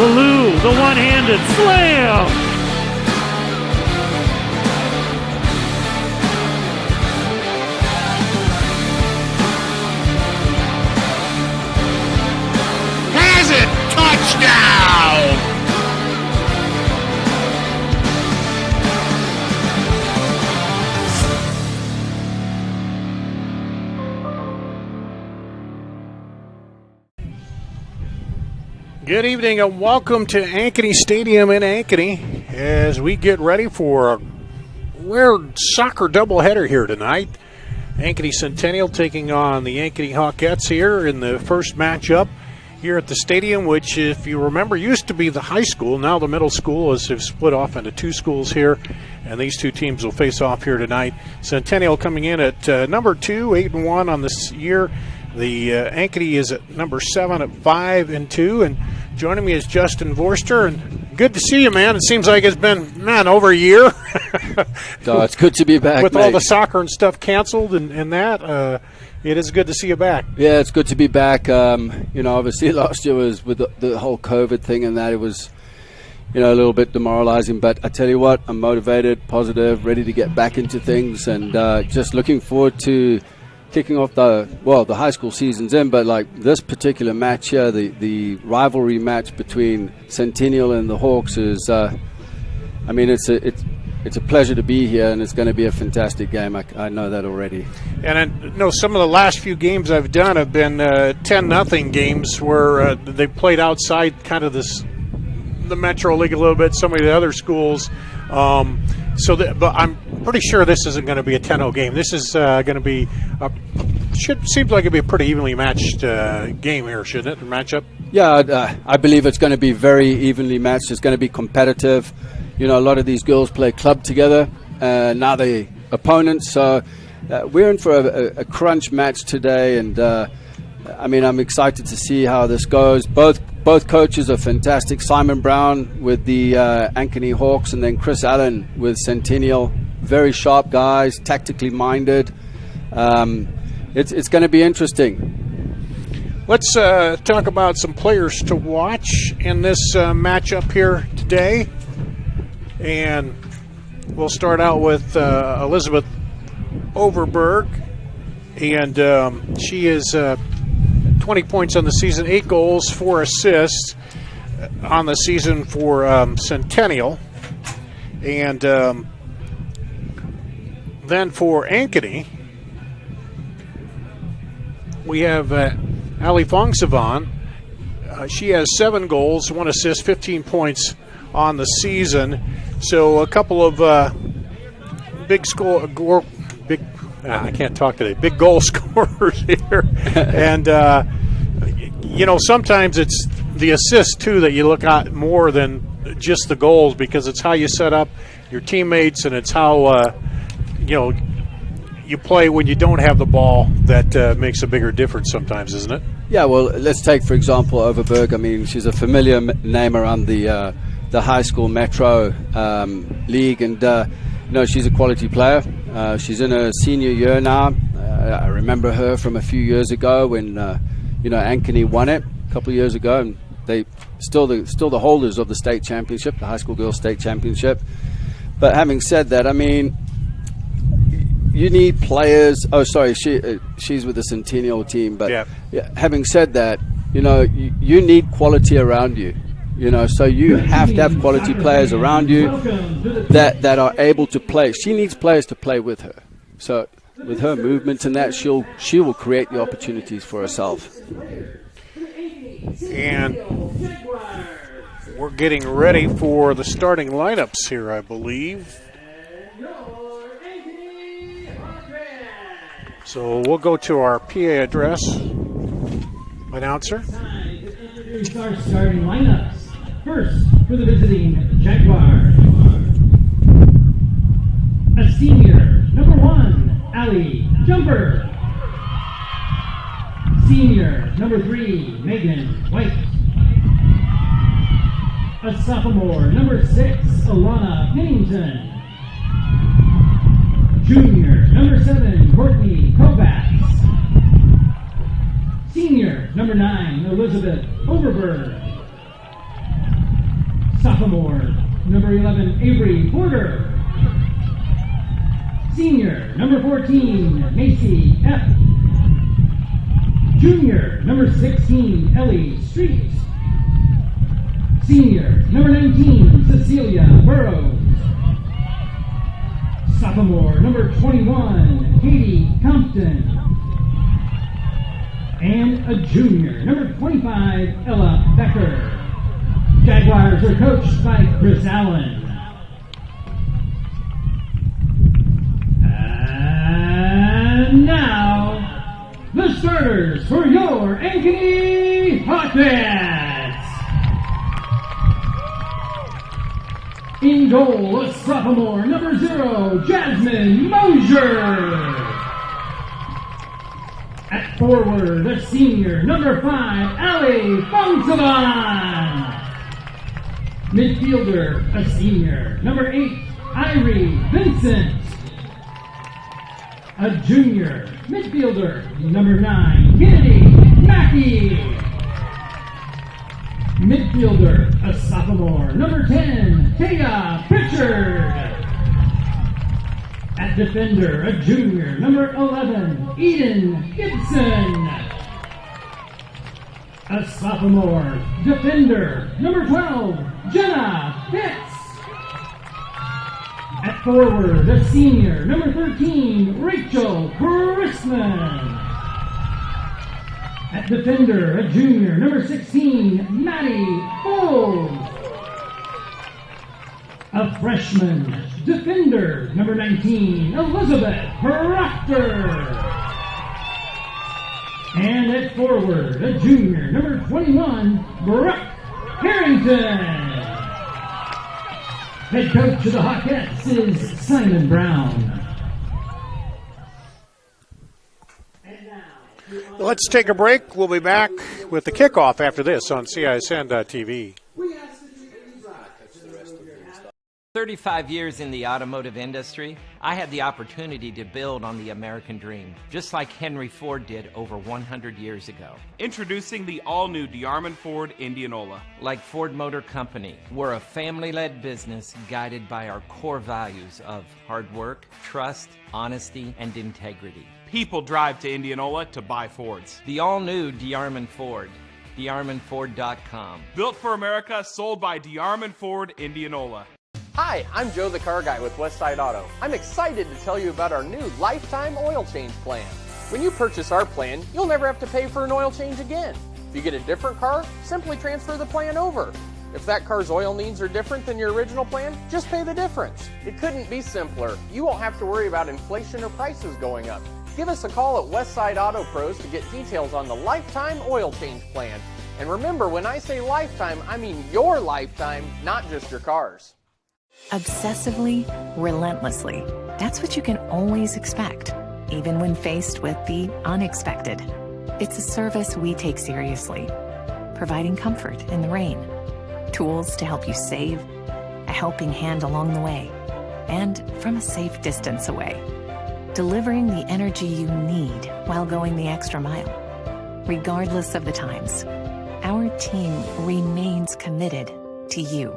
Baloo, the one-handed slam. Good evening and welcome to Ankeny Stadium in Ankeny as we get ready for a weird soccer doubleheader here tonight. Ankeny Centennial taking on the Ankeny Hawkettes here in the first matchup here at the stadium, which, if you remember, used to be the high school. Now the middle school has split off into two schools here, and these two teams will face off here tonight. Centennial coming in at number 2, 8-1 on this year. The Ankeny is at number 7 at 5-2, and joining me is Justin Vorster. And good to see you, man. It seems like it's been, over a year. No, it's good to be back, with mate. all the soccer and stuff canceled and that. It is good to see you back. Yeah, it's good to be back. Obviously last year was with the whole COVID thing and that, it was, a little bit demoralizing. But I tell you what, I'm motivated, positive, ready to get back into things, and just looking forward to kicking off the high school season's in, but like this particular match here, the rivalry match between Centennial and the Hawks is, it's a pleasure to be here, and it's going to be a fantastic game. I know that already. And I know some of the last few games I've done have been 10-0 games where they played outside kind of the Metro League a little bit, some of the other schools. But I'm pretty sure this isn't going to be a 10-0 game. This is going to be seems like it'd be a pretty evenly matched game here, shouldn't it? Matchup. Yeah, I believe it's going to be very evenly matched. It's going to be competitive. A lot of these girls play club together. Now they opponents. So we're in for a crunch match today, and I'm excited to see how this goes. Both coaches are fantastic. Simon Brown with the Ankeny Hawks, and then Chris Allen with Centennial. Very sharp guys, tactically minded. It's going to be interesting. Let's talk about some players to watch in this matchup here today. And we'll start out with Elizabeth Overberg. And she is 20 points on the season, 8 goals, 4 assists on the season for Centennial. And then for Ankeny, we have Ali Fongsavan. She has 7 goals, 1 assist, 15 points on the season. So a couple of big goal scorers here. And, sometimes it's the assists, too, that you look at more than just the goals, because it's how you set up your teammates, and it's how, you play when you don't have the ball that makes a bigger difference sometimes, isn't it? Yeah, well, let's take, for example, Overberg. She's a familiar name around the high school Metro league, and she's a quality player. She's in her senior year now. I remember her from a few years ago when Ankeny won it a couple of years ago, and they still the holders of the state championship, the high school girls state championship. But having said that, you need players. Oh, sorry, she's with the Centennial team. But yeah, having said that, you need quality around you. So you have to have quality players around you that are able to play. She needs players to play with her. So with her movements and that, she will create the opportunities for herself. And we're getting ready for the starting lineups here, I believe. So we'll go to our PA address announcer. Introduce our starting lineups. First, for the visiting Jaguars, a senior, number 1, Ali Jumper. Senior, number 3, Megan White. A sophomore, number 6, Alana Pennington. Junior, number 7, Courtney Kovacs. Senior, number 9, Elizabeth Overberg. Sophomore, number 11, Avery Porter. Senior, number 14, Macy F. Junior, number 16, Ellie Street. Senior, number 19, Cecilia Burrows. Sophomore, number 21, Katie Compton. And a junior, number 25, Ella Becker. Jaguars are coached by Chris Allen. And now, the starters for your Ankeny Hawkettes. In goal, a sophomore, number 0, Jasmine Mosier. At forward, a senior, number 5, Ali Fongsavan. Midfielder, a senior, number 8, Irie Vincent. A junior, midfielder, number 9, Kennedy Mackey. Midfielder, a sophomore, number 10, Taya Pritchard. At defender, a junior, number 11, Eden Gibson. A sophomore, defender, number 12, Jenna Pitts. At forward, a senior, number 13, Rachel Chrisman. At defender, a junior, number 16, Maddie Bowles. A freshman, defender, number 19, Elizabeth Proctor. And at forward, a junior, number 21, Brooke Harrington. Head coach of the Hawkettes is Simon Brown. Let's take a break. We'll be back with the kickoff after this on CISN.TV. 35 years in the automotive industry, I had the opportunity to build on the American dream, just like Henry Ford did over 100 years ago. Introducing the all-new DeArmond Ford Indianola. Like Ford Motor Company, we're a family-led business guided by our core values of hard work, trust, honesty, and integrity. People drive to Indianola to buy Fords. The all-new DeArmond Ford, DeArmondFord.com. Built for America, sold by DeArmond Ford Indianola. Hi, I'm Joe the Car Guy with Westside Auto. I'm excited to tell you about our new lifetime oil change plan. When you purchase our plan, you'll never have to pay for an oil change again. If you get a different car, simply transfer the plan over. If that car's oil needs are different than your original plan, just pay the difference. It couldn't be simpler. You won't have to worry about inflation or prices going up. Give us a call at Westside Auto Pros to get details on the lifetime oil change plan. And remember, when I say lifetime, I mean your lifetime, not just your car's. Obsessively, relentlessly. That's what you can always expect, even when faced with the unexpected. It's a service we take seriously, providing comfort in the rain, tools to help you save, a helping hand along the way, and from a safe distance away, delivering the energy you need while going the extra mile. Regardless of the times, our team remains committed to you.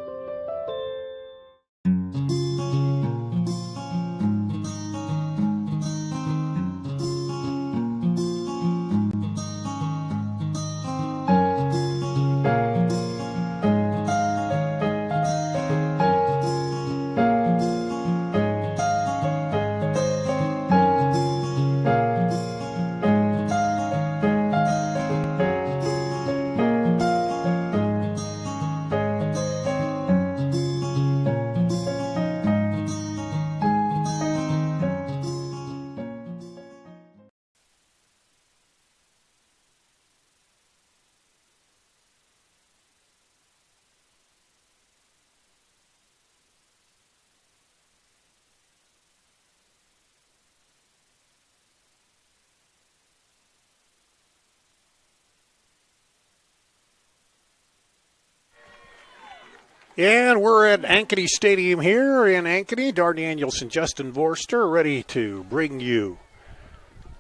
And we're at Ankeny Stadium here in Ankeny. Dar Danielson, Justin Vorster, ready to bring you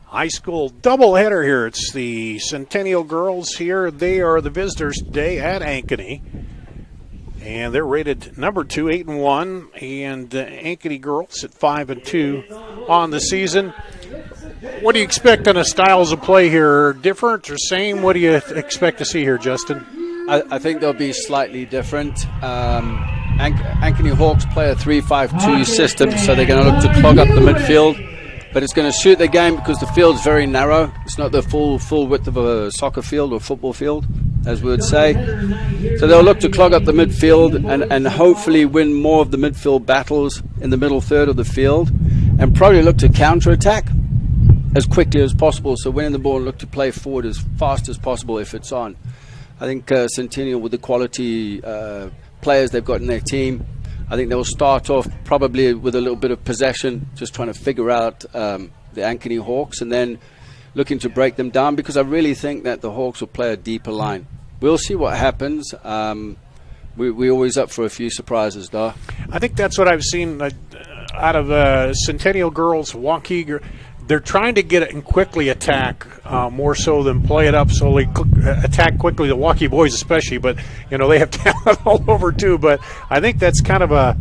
high school doubleheader here. It's the Centennial girls here. They are the visitors today at Ankeny. And they're rated number 2, 8-1. And Ankeny girls at 5-2 on the season. What do you expect on the styles of play here? Different or same? What do you expect to see here, Justin? I think they'll be slightly different. Ankeny Hawks play a 3-5-2 system, so they're going to look to clog up the midfield. But it's going to suit the game because the field's very narrow. It's not the full width of a soccer field or football field. as we would say. So they'll look to clog up the midfield and hopefully win more of the midfield battles in the middle third of the field, and probably look to counter-attack as quickly as possible. So winning the ball, look to play forward as fast as possible if it's on. I think Centennial, with the quality players they've got in their team, I think they'll start off probably with a little bit of possession, just trying to figure out the Ankeny Hawks, and then looking to break them down, because I really think that the Hawks will play a deeper line. We'll see what happens. We're always up for a few surprises, though. I think that's what I've seen out of Centennial girls, Waukee. They're trying to get it and quickly attack more so than play it up slowly, attack quickly, the Waukee boys especially. But, you know, they have talent all over too. But I think that's kind of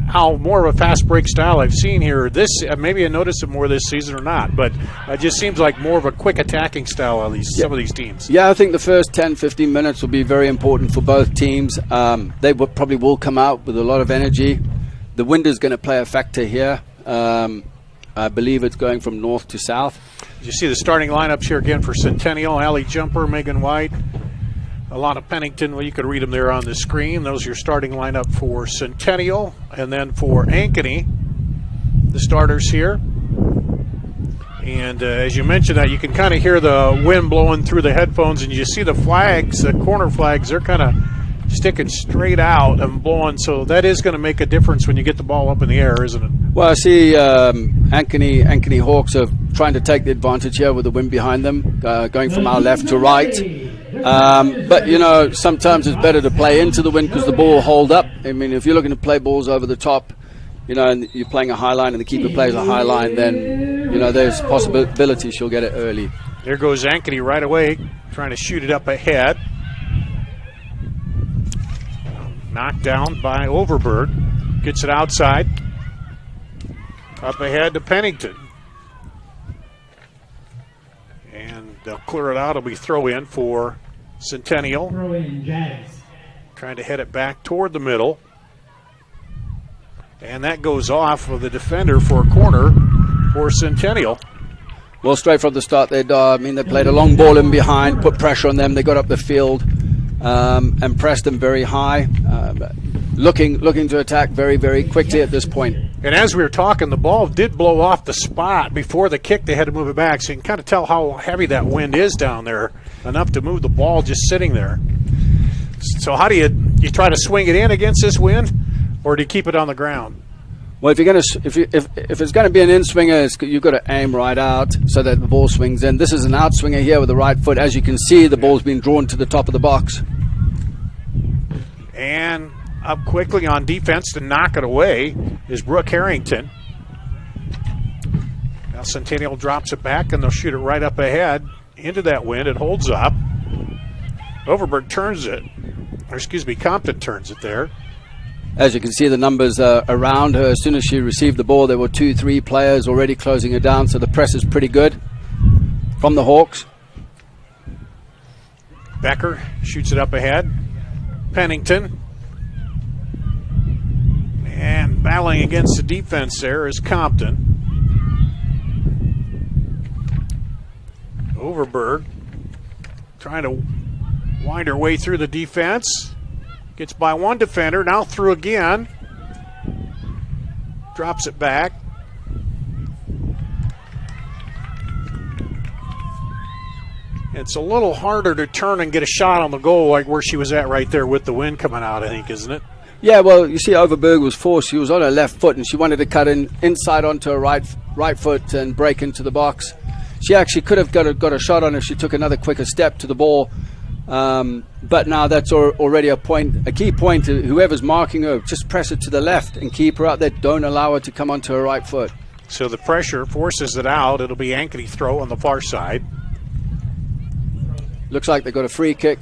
how more of a fast break style I've seen here. Maybe I noticed it more this season or not, but it just seems like more of a quick attacking style of some of these teams. Yeah, I think the first 10-15 minutes will be very important for both teams. They probably will come out with a lot of energy. The wind is going to play a factor here. I believe it's going from north to south. You see the starting lineups here again for Centennial. Allie Jumper, Megan White, Alana Pennington. Well, you could read them there on the screen. Those are your starting lineup for Centennial. And then for Ankeny, the starters here. And as you mentioned that, you can kind of hear the wind blowing through the headphones, and you see the flags, the corner flags, they're kind of sticking straight out and blowing, so that is going to make a difference when you get the ball up in the air, isn't it? Well, I see Ankeny Hawks are trying to take the advantage here with the wind behind them, going from our left to right. But, you know, sometimes it's better to play into the wind because the ball will hold up. I mean, if you're looking to play balls over the top, you know, and you're playing a high line and the keeper plays a high line, then, you know, there's possibility she'll get it early. There goes Ankeny right away, trying to shoot it up ahead. Knocked down by Overberg. Gets it outside. Up ahead to Pennington. And they'll clear it out. It'll be throw in for Centennial. Throw in, Jags. Trying to head it back toward the middle. And that goes off of the defender for a corner for Centennial. Well, straight from the start there, I mean, they played a long ball in behind, put pressure on them. They got up the field and pressed them very high. Looking to attack very, very quickly at this point. And as we were talking, the ball did blow off the spot before the kick. They had to move it back, so you can kind of tell how heavy that wind is down there, enough to move the ball just sitting there. So how do you try to swing it in against this wind, or do you keep it on the ground? Well, if it's going to be an in-swinger, you've got to aim right out so that the ball swings in. This is an out-swinger here with the right foot. As you can see, the ball's been drawn to the top of the box. And up quickly on defense to knock it away is Brooke Harrington. Now Centennial drops it back, and they'll shoot it right up ahead into that wind. It holds up. Overberg turns it, or excuse me, Compton turns it there. As you can see, the numbers around her. As soon as she received the ball, there were 2-3 players already closing her down, so the press is pretty good from the Hawks. Becker shoots it up ahead. Pennington. And battling against the defense there is Compton. Overberg trying to wind her way through the defense. Gets by one defender, now through again. Drops it back. It's a little harder to turn and get a shot on the goal like where she was at right there with the wind coming out, I think, isn't it? Yeah, well, you see Overberg was forced. She was on her left foot, and she wanted to cut inside onto her right foot and break into the box. She actually could have got a shot on her if she took another quicker step to the ball. But now that's already a key point. Whoever's marking her, just press it to the left and keep her out there. Don't allow her to come onto her right foot. So the pressure forces it out. It'll be Ankeny throw on the far side. Looks like they got a free kick.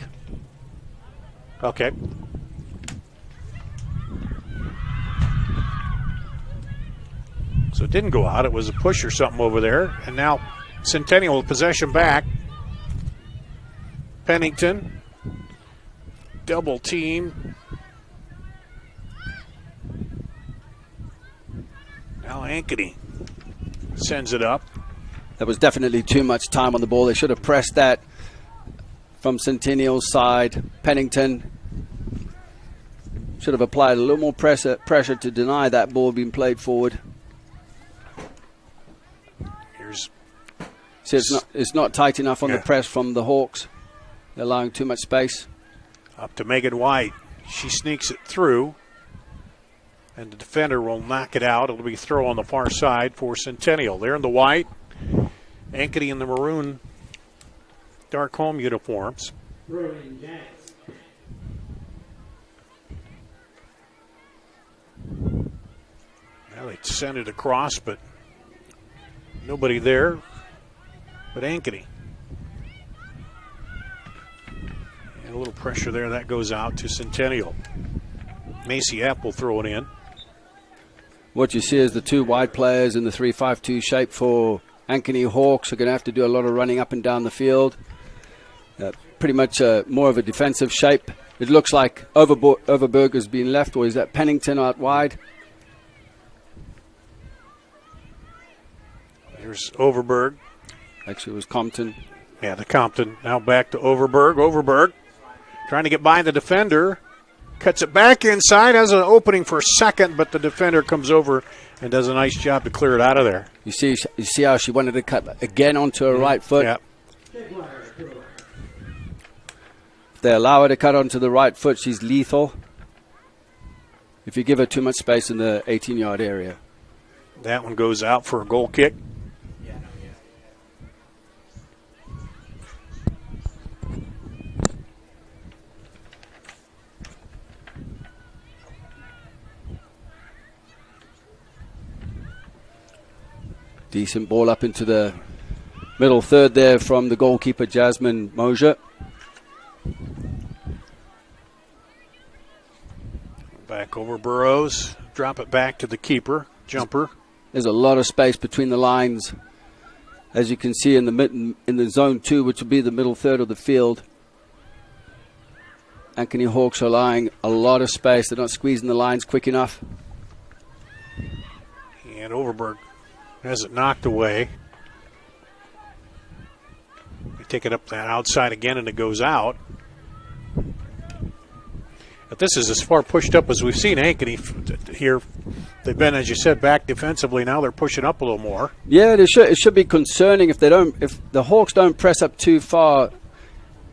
Okay. So it didn't go out. It was a push or something over there. And now Centennial with possession back. Pennington. Double team. Now Ankeny sends it up. There was definitely too much time on the ball. They should have pressed that from Centennial's side. Pennington should have applied a little more pressure to deny that ball being played forward. See, it's not tight enough on the press from the Hawks. They're allowing too much space. Up to Megan White. She sneaks it through, and the defender will knock it out. It'll be throw on the far side for Centennial. They're in the white, Ankeny in the maroon dark home uniforms. Now they send it across, but nobody there but Ankeny. And a little pressure there. That goes out to Centennial. Macy Apple throw it in. What you see is the two wide players in the 3-5-2 shape for Ankeny Hawks are going to have to do a lot of running up and down the field. Pretty much more of a defensive shape. It looks like Overberg has been left, or is that Pennington out wide? There's Overberg. Actually, it was Compton. Yeah, the Compton. Now back to Overberg. Overberg trying to get by the defender. Cuts it back inside. Has an opening for a second, but the defender comes over and does a nice job to clear it out of there. You see how she wanted to cut again onto her right foot? Yeah. If they allow her to cut onto the right foot, she's lethal. If you give her too much space in the 18-yard area. That one goes out for a goal kick. Decent ball up into the middle third there from the goalkeeper, Jasmine Mosier. Back over Burrows. Drop it back to the keeper. Jumper. There's a lot of space between the lines, as you can see in the zone 2, which will be the middle third of the field. Ankeny Hawks are allowing a lot of space. They're not squeezing the lines quick enough. And Overberg has it knocked away. They take it up that outside again, and it goes out. But this is as far pushed up as we've seen Ankeny here. They've been, as you said, back defensively. Now they're pushing up a little more. Yeah, it should be concerning if the Hawks don't press up too far.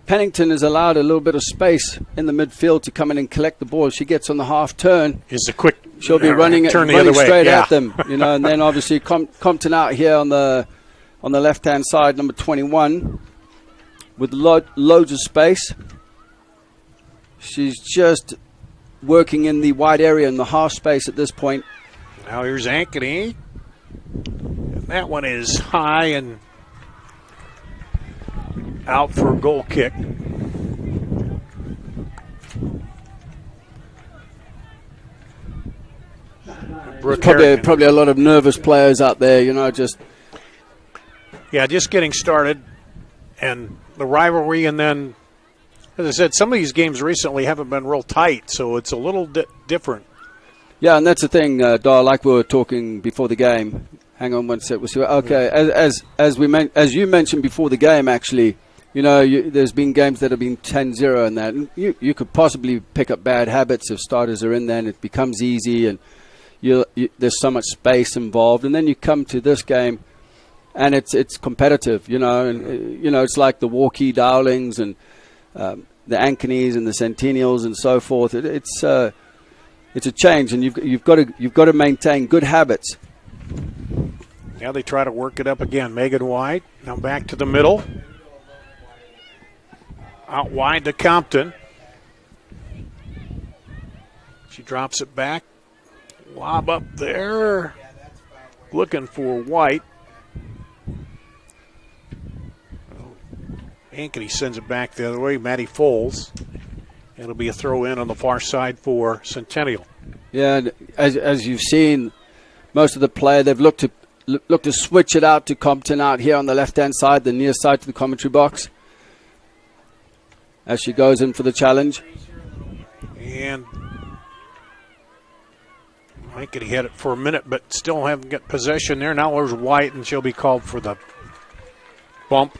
Pennington is allowed a little bit of space in the midfield to come in and collect the ball. She gets on the half turn. Is a quick. She'll be running straight at them, and then obviously Compton out here on the left-hand side, number 21, with loads of space. She's just working in the wide area in the half space at this point. Now here's Ankeny. That one is high and out for a goal kick. Probably a lot of nervous players out there, just getting started, and the rivalry, and then, as I said, some of these games recently haven't been real tight, so it's a little different. Yeah, and that's the thing, Dar, like we were talking before the game. Hang on one sec. Okay, as you mentioned before the game, actually, there's been games that have been 10-0 and that. And you could possibly pick up bad habits if starters are in there, and it becomes easy, and there's so much space involved. And then you come to this game, and it's competitive, and it's like the Walkie Dowlings and the Ankenys and the Centennials and so forth. It's a change, and you've got to maintain good habits. Now they try to work it up again. Megan White now back to the middle. Out wide to Compton. She drops it back. Lob up there. Looking for White. Ankeny sends it back the other way. Maddie Foles. It'll be a throw in on the far side for Centennial. Yeah, as you've seen, most of the play, they've looked to switch it out to Compton out here on the left-hand side, the near side to the commentary box, as she goes in for the challenge. And Ankeny had it for a minute, but still haven't got possession there. Now there's White, and she'll be called for the bump.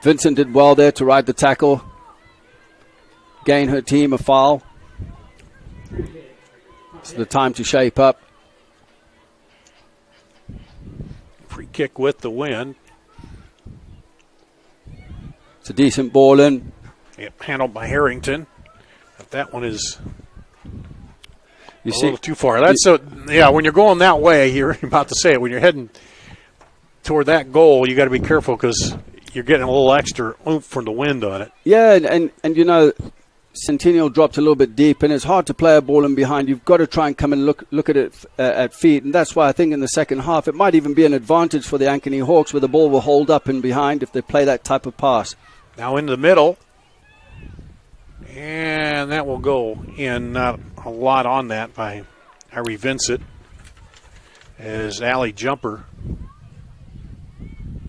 Vincent did well there to ride the tackle, gain her team a foul. It's the time to shape up. Free kick with the win. It's a decent ball in. Yep, handled by Harrington. But that one is a You see, little too far. That's when you're going that way, you're about to say it. When you're heading toward that goal, you got to be careful because you're getting a little extra oomph from the wind on it. yeah, and you know, Centennial dropped a little bit deep, and it's hard to play a ball in behind. You've got to try and come and look at it at feet, and that's why I think in the second half it might even be an advantage for the Ankeny Hawks, where the ball will hold up in behind if they play that type of pass. Now into the middle, and that will go in. Not a lot on that by Harry Vincent, as Allie Jumper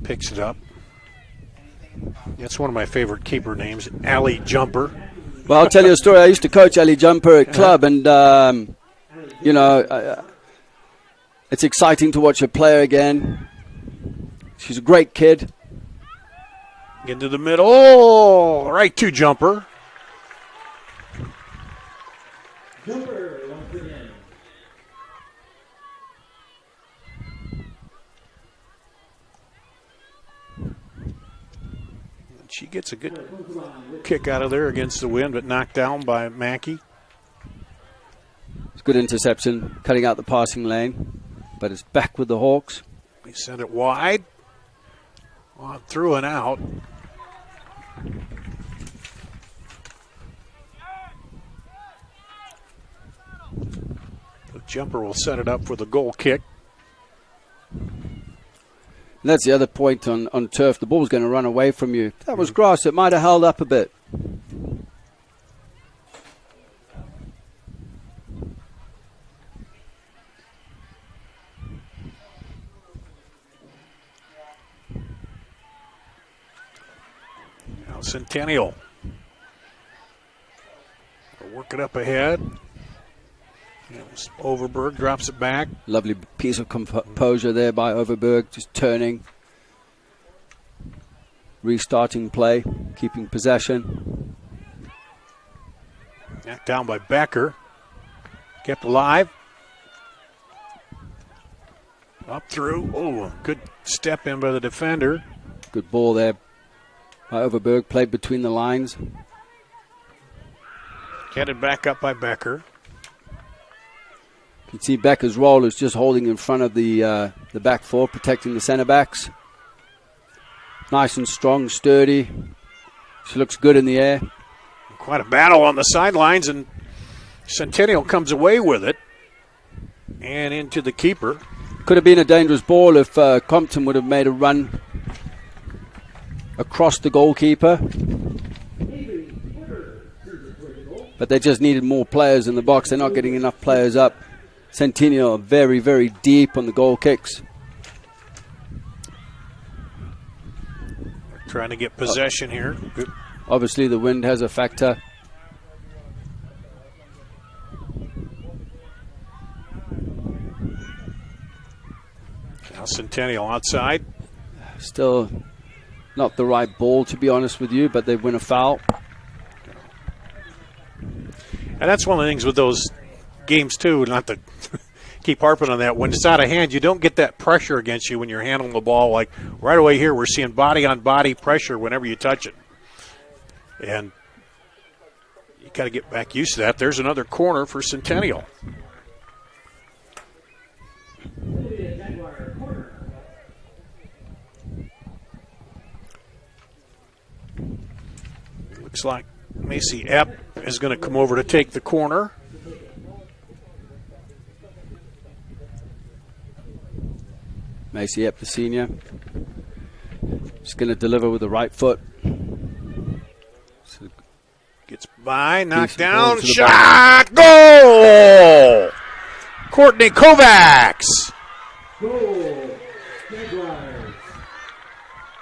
picks it up. That's one of my favorite keeper names, Allie Jumper. Well, I'll tell you a story. I used to coach Ali Jumper at club, and, you know, it's exciting to watch her play again. She's a great kid. Into the middle. Oh, right to Jumper. Jumper once again. She gets a good kick out of there against the wind, but knocked down by Mackey. It's a good interception, cutting out the passing lane, but it's back with the Hawks. We send it wide. On through and out. The Jumper will set it up for the goal kick. And that's the other point on turf. The ball's going to run away from you. If that was grass, it might have held up a bit. Now Centennial. Work it up ahead. Overberg drops it back. Lovely piece of composure there by Overberg, just turning, restarting play, keeping possession. Knocked down by Becker. Kept alive. Up through. Oh, good step in by the defender. Good ball there by Overberg, played between the lines. Headed back up by Becker. You can see Becker's role is just holding in front of the back four, protecting the centre backs. Nice and strong, sturdy. She looks good in the air. Quite a battle on the sidelines, and Centennial comes away with it. And into the keeper. Could have been a dangerous ball if Compton would have made a run across the goalkeeper. But they just needed more players in the box. They're not getting enough players up. Centennial are very, very deep on the goal kicks. Trying to get possession here. Good. Obviously, the wind has a factor. Now Centennial outside. Still not the right ball, to be honest with you, but they win a foul. And that's one of the things with those games, too, not to keep harping on that. When it's out of hand, you don't get that pressure against you when you're handling the ball. Like right away here, we're seeing body-on-body pressure whenever you touch it. And you got to get back used to that. There's another corner for Centennial. Looks like Macy Epp is going to come over to take the corner. Macy Epp, the senior. She's going to deliver with the right foot. So gets by, knocked ball down, to the shot, goal! Courtney Kovacs. Goal. Jaguars.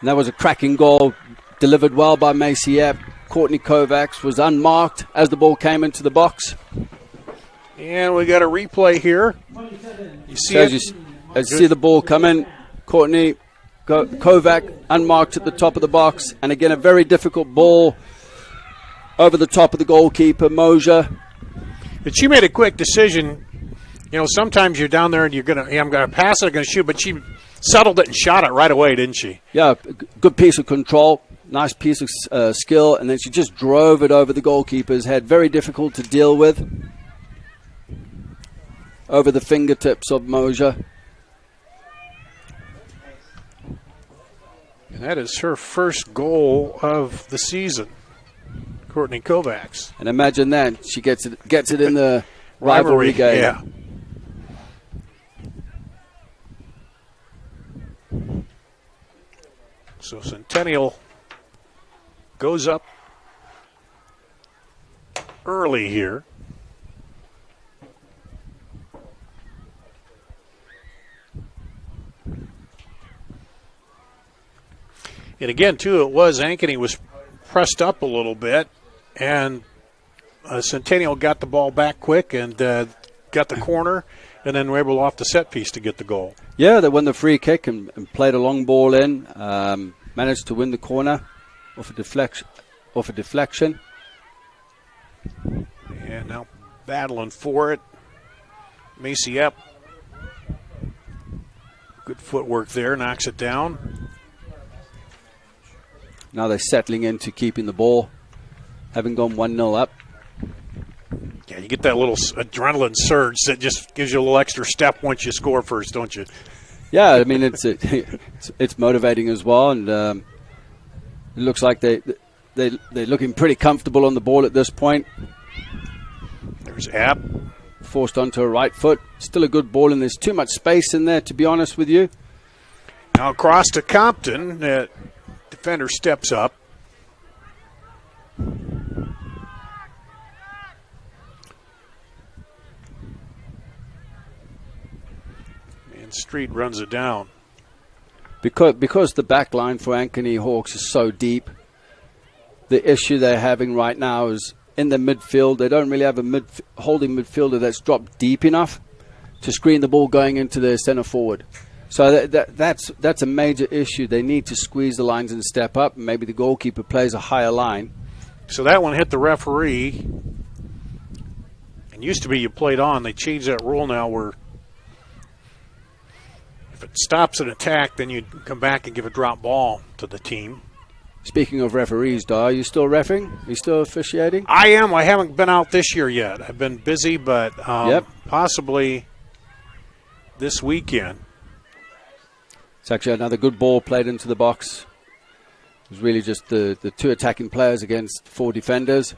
And that was a cracking goal, delivered well by Macy Epp. Courtney Kovacs was unmarked as the ball came into the box. And we got a replay here. You see So it? as you see the ball come in, Courtney Kovac unmarked at the top of the box. And again, a very difficult ball over the top of the goalkeeper, Mosier. But she made a quick decision. You know, sometimes you're down there and you're going to, I'm going to pass it, I'm going to shoot, but she settled it and shot it right away, didn't she? Yeah, good piece of control, nice piece of skill, and then she just drove it over the goalkeeper's head. Very difficult to deal with. Over the fingertips of Mosier. And that is her first goal of the season, Courtney Kovacs. And imagine that. She gets it in the rivalry game. Yeah. So Centennial goes up early here. And again, too, it was Ankeny was pressed up a little bit, and Centennial got the ball back quick and got the corner, and then were able off the set piece to get the goal. Yeah, they won the free kick and played a long ball in, managed to win the corner off a deflection. And now battling for it. Macy up. Good footwork there, knocks it down. Now they're settling into keeping the ball, having gone 1-0 up. Yeah, you get that little adrenaline surge that just gives you a little extra step once you score first, don't you? Yeah, I mean, it's motivating as well, and it looks like they're looking pretty comfortable on the ball at this point. There's App. Forced onto her right foot. Still a good ball, and there's too much space in there, to be honest with you. Now across to Compton. Defender steps up. And Street runs it down. Because the back line for Ankeny Hawks is so deep, the issue they're having right now is in the midfield. They don't really have a holding midfielder that's dropped deep enough to screen the ball going into their center forward. So that's a major issue. They need to squeeze the lines and step up. Maybe the goalkeeper plays a higher line. So that one hit the referee. And used to be you played on. They changed that rule now where if it stops an attack, then you come back and give a drop ball to the team. Speaking of referees, Dar, are you still reffing? Are you still officiating? I am. I haven't been out this year yet. I've been busy, but possibly this weekend. It's actually another good ball played into the box. It was really just the two attacking players against 4 defenders.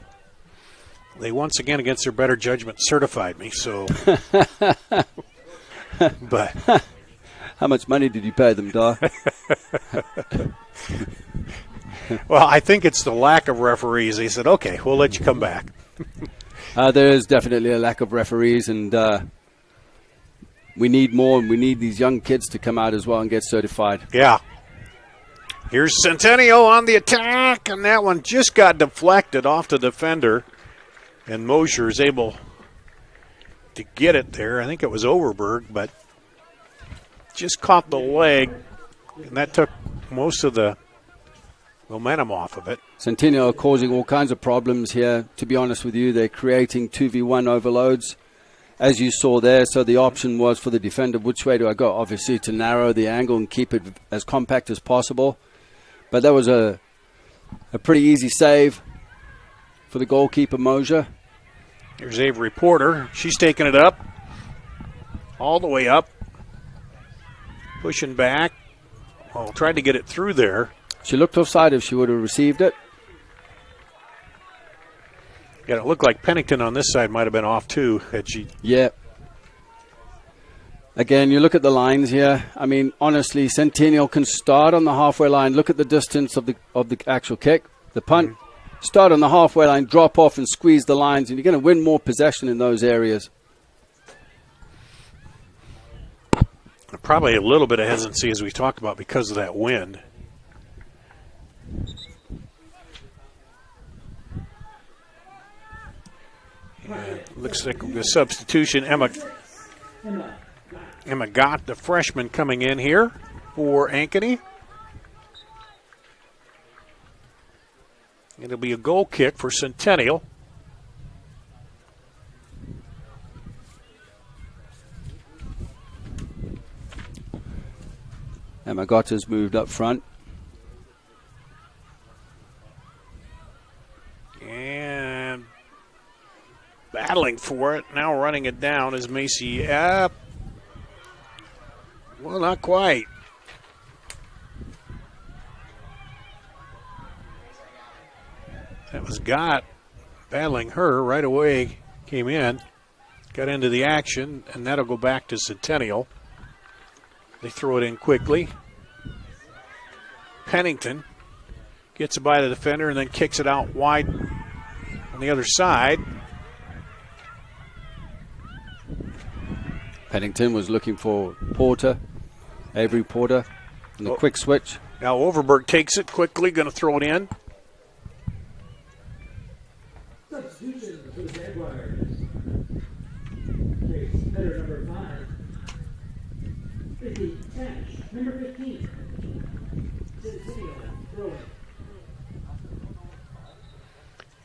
They once again, against their better judgment, certified me. So, but how much money did you pay them, Dar? Well, I think it's the lack of referees. They said, "Okay, we'll let you come back." There is definitely a lack of referees, and we need more, and we need these young kids to come out as well and get certified. Yeah. Here's Centennial on the attack, and that one just got deflected off the defender, and Mosier is able to get it there. I think it was Overberg, but just caught the leg, and that took most of the momentum off of it. Centennial are causing all kinds of problems here. To be honest with you, they're creating 2v1 overloads, as you saw there. So the option was for the defender, which way do I go? Obviously to narrow the angle and keep it as compact as possible. But that was a pretty easy save for the goalkeeper, Mosier. Here's Avery Porter. She's taking it up, all the way up, pushing back. Well, tried to get it through there. She looked offside if she would have received it. Yeah, it looked like Pennington on this side might have been off too, had she. Yeah. Again, you look at the lines here. I mean, honestly, Centennial can start on the halfway line. Look at the distance of the actual kick, the punt. Mm-hmm. Start on the halfway line, drop off and squeeze the lines, and you're going to win more possession in those areas. Probably a little bit of hesitancy, as we talked about, because of that wind. And looks like the substitution, Emma Gott, the freshman, coming in here for Ankeny. It'll be a goal kick for Centennial. And Magota's moved up front. And battling for it. Now running it down is Macy App. Well, not quite. That was Gott battling her right away. Came in, got into the action, and that'll go back to Centennial. They throw it in quickly. Pennington gets it by the defender and then kicks it out wide on the other side. Pennington was looking for Porter, Avery Porter, and the quick switch. Now Overberg takes it quickly, going to throw it in. Substitution for the Jaguars. Takes header number 5. 50, Tash, number 15. Centennial, throw it.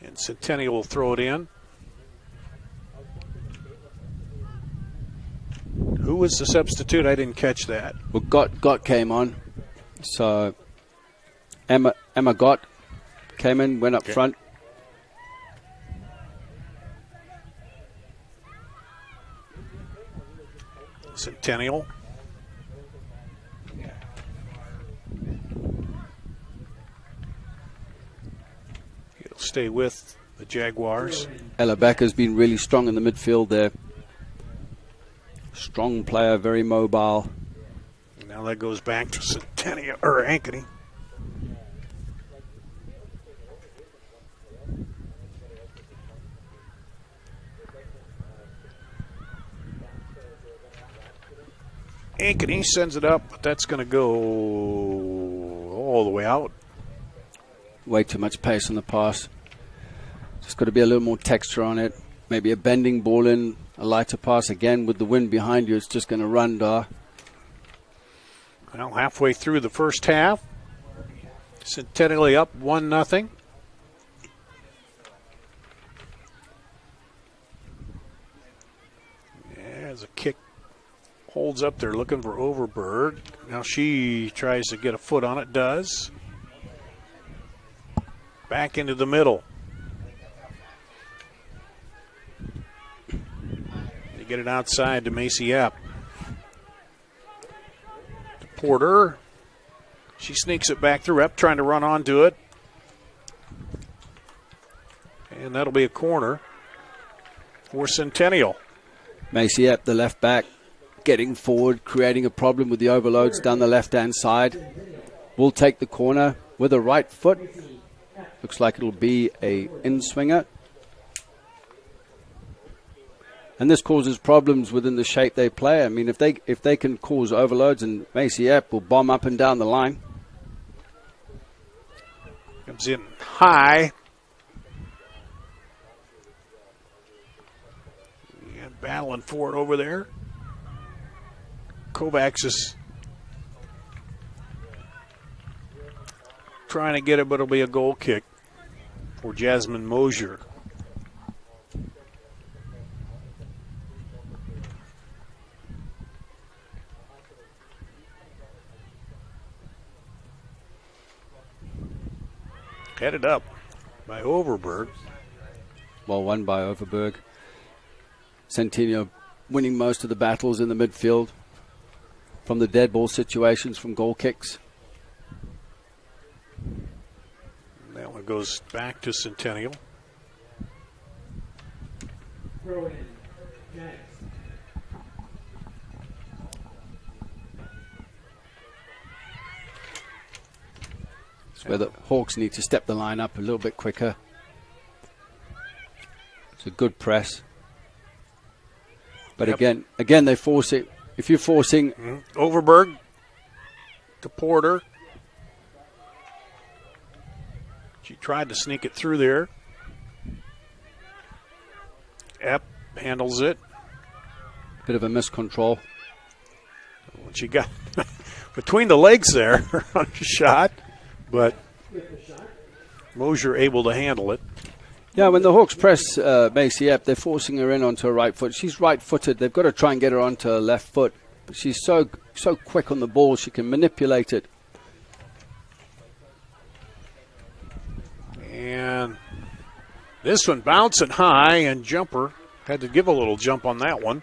And Centennial will throw it in. Who was the substitute? I didn't catch that. Well, Gott came on. So Emma Gott came in, went up front. Centennial. It'll stay with the Jaguars. Ella Becker's been really strong in the midfield there. Strong player, very mobile. Now that goes back to Centennial or Ankeny. Ankeny sends it up, but that's going to go all the way out. Way too much pace on the pass. Just got to be a little more texture on it. Maybe a bending ball in, a lighter pass. Again, with the wind behind you, it's just going to run, Dar. Well, halfway through the first half, Centennial up 1-0. There's a kick. Holds up there looking for Overberg. Now she tries to get a foot on it, does. Back into the middle. They get it outside to Macy Epp. To Porter. She sneaks it back through. Epp trying to run onto it. And that'll be a corner for Centennial. Macy Epp, the left back, getting forward, creating a problem with the overloads down the left-hand side. Will take the corner with a right foot. Looks like it'll be a in-swinger. And this causes problems within the shape they play. I mean, if they can cause overloads, and Macy Epp will bomb up and down the line. Comes in high. Yeah, battling for it over there. Kovacs is trying to get it, but it'll be a goal kick for Jasmine Mosier. Headed up by Overberg. Well won by Overberg. Centennial winning most of the battles in the midfield from the dead ball situations, from goal kicks. That one goes back to Centennial. Throw in. Next. It's where the Hawks need to step the line up a little bit quicker. It's a good press. But again, they force it. If you're forcing... Overberg to Porter. She tried to sneak it through there. Epp handles it. Bit of a miscontrol. She got between the legs there on a shot, but Mosier able to handle it. Yeah, when the Hawks press Macy up, they're forcing her in onto her right foot. She's right-footed. They've got to try and get her onto her left foot. But she's so quick on the ball, she can manipulate it. And this one bouncing high, and Jumper had to give a little jump on that one.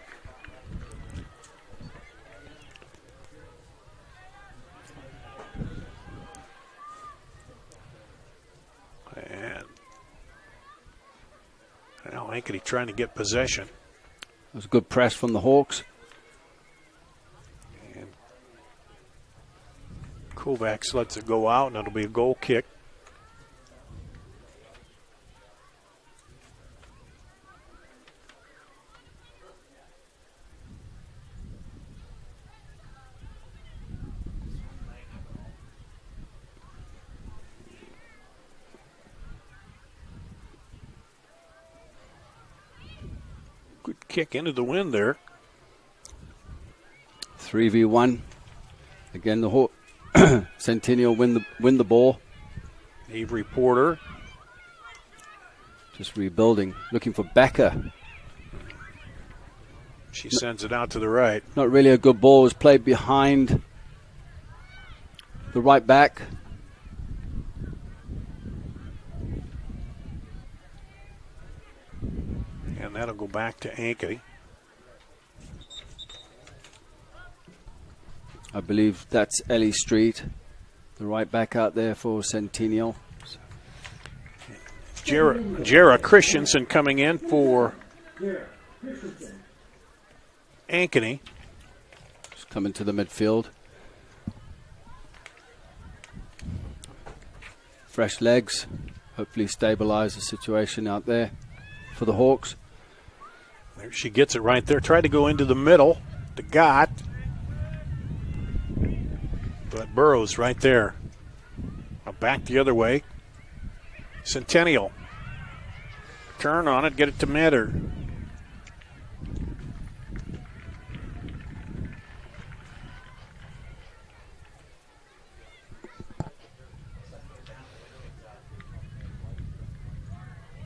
And now Ankeny trying to get possession. It was a good press from the Hawks. And Kovacs lets it go out, and it'll be a goal kick. Good kick into the wind there. 3v1. Again, the Centennial win the ball. Avery Porter. Just rebuilding, looking for Becker. She sends it out to the right. Not really a good ball. It was played behind the right back. And that'll go back to Ankeny. I believe that's Ellie Street, the right back out there for Centennial. Jara Christensen coming in for Ankeny. Just coming to the midfield. Fresh legs, hopefully stabilize the situation out there for the Hawks. There she gets it right there. Tried to go into the middle to Gott. But Burrows right there. Now back the other way. Centennial. Turn on it, get it to Mitter.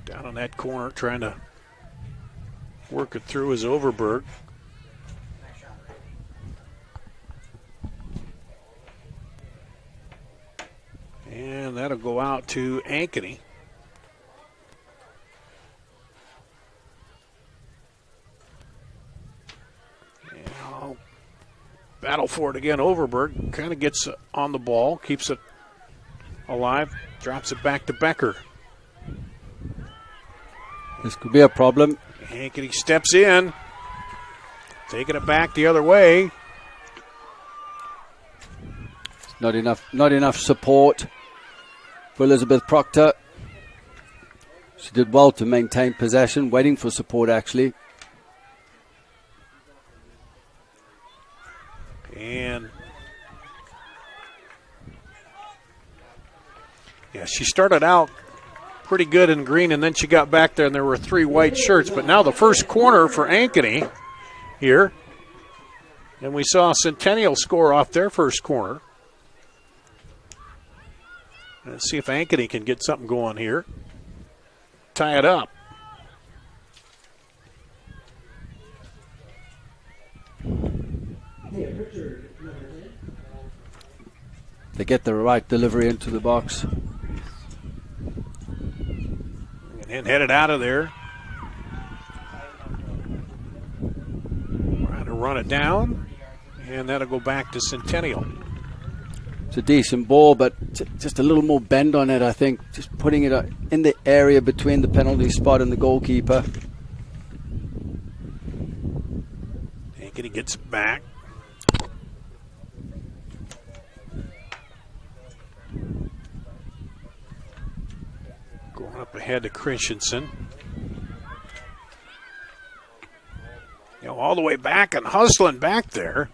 Down on that corner, trying to work it through is Overberg. And that'll go out to Ankeny. And battle for it again. Overberg kind of gets on the ball, keeps it alive, drops it back to Becker. This could be a problem. Ankeny steps in, taking it back the other way. Not enough support for Elizabeth Proctor. She did well to maintain possession, waiting for support actually. And yeah, she started out pretty good in green, and then she got back there and there were 3 white shirts. But now the first corner for Ankeny here. And we saw Centennial score off their first corner. Let's see if Ankeny can get something going here. Tie it up. They get the right delivery into the box. And headed out of there. Trying to run it down. And that'll go back to Centennial. It's a decent ball, but just a little more bend on it, I think. Just putting it in the area between the penalty spot and the goalkeeper. Ankeny gets it back. Going up ahead to Christensen. You know, all the way back and hustling back there.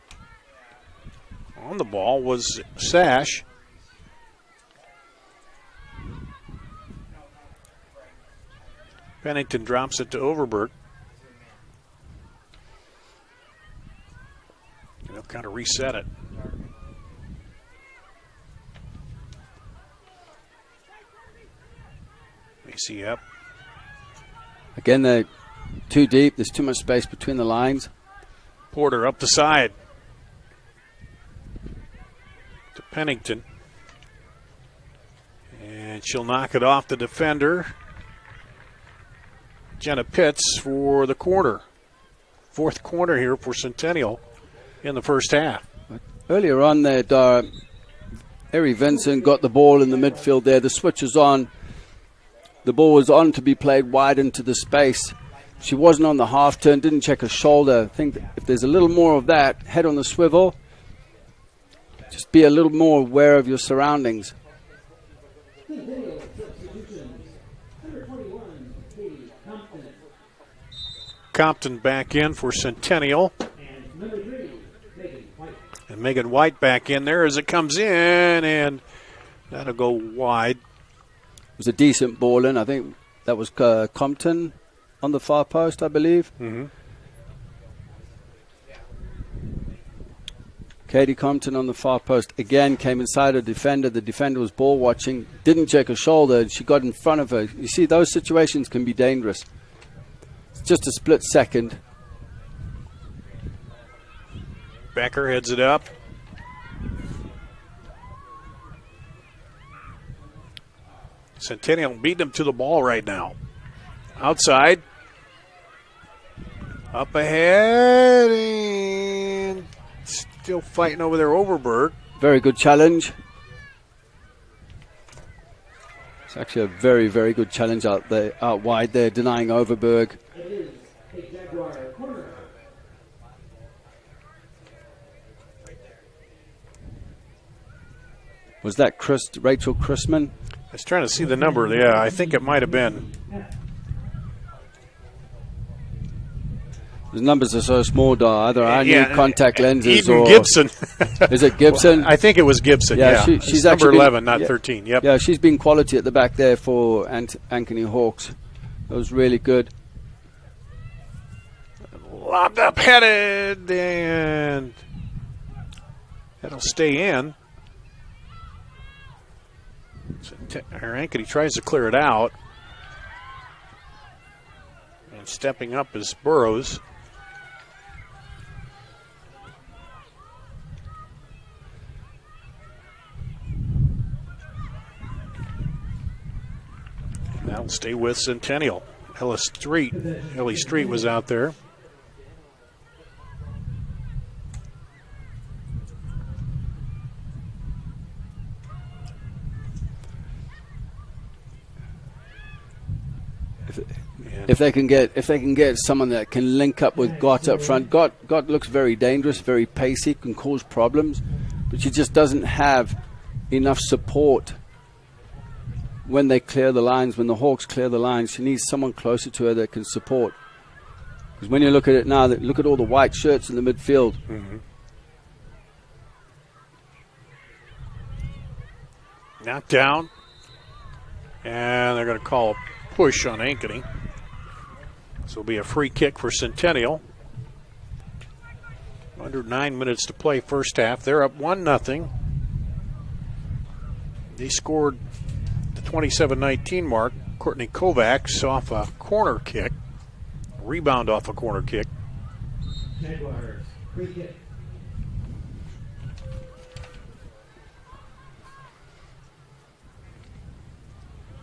On the ball was Sash. Pennington drops it to Overberg. They'll kind of reset it. Tracy, yep. Again, they're too deep. There's too much space between the lines. Porter up the side to Pennington. And she'll knock it off the defender. Jenna Pitts for the corner. Fourth corner here for Centennial in the first half. Earlier on there, Eri Vincent got the ball in the midfield there. The switch was on. The ball was on to be played wide into the space. She wasn't on the half turn, didn't check her shoulder. I think that if there's a little more of that, head on the swivel, just be a little more aware of your surroundings. Compton back in for Centennial. And Megan White back in there as it comes in, and that'll go wide. It was a decent ball in. I think that was Compton on the far post, I believe. Mm-hmm. Katie Compton on the far post again came inside a defender. The defender was ball watching, didn't check her shoulder, and she got in front of her. You see, those situations can be dangerous. It's just a split second. Becker heads it up. Centennial beating them to the ball right now. Outside. Up ahead. And still fighting over there, Overberg. Very good challenge. It's actually a very, very good challenge out there, out wide there, denying Overberg. Was that Rachel Chrisman? I was trying to see the number. Yeah, I think it might have been. The numbers are so small, either I need contact lenses Eden or Gibson. Is it Gibson? Well, I think it was Gibson. Yeah, she's number actually 11, not 13. Yep. Yeah, she's been quality at the back there for Ankeny Hawks. That was really good. Lobbed up, headed, and that'll stay in. Ankeny tries to clear it out. And stepping up is Burrows. And that'll stay with Centennial. Ellie Street was out there. If they can get someone that can link up with Gott up front. Gott looks very dangerous, very pacey, can cause problems, but she just doesn't have enough support when they clear the lines. When the Hawks clear the lines, she needs someone closer to her that can support. Because when you look at it now, look at all the white shirts in the midfield. Mm-hmm. Knocked down, and they're going to call a push on Ankeny. So it'll be a free kick for Centennial. Under 9 minutes to play first half. They're up 1-0. They scored the 27-19 mark. Courtney Kovacs off a corner kick. Rebound off a corner kick. Jaguars, free kick.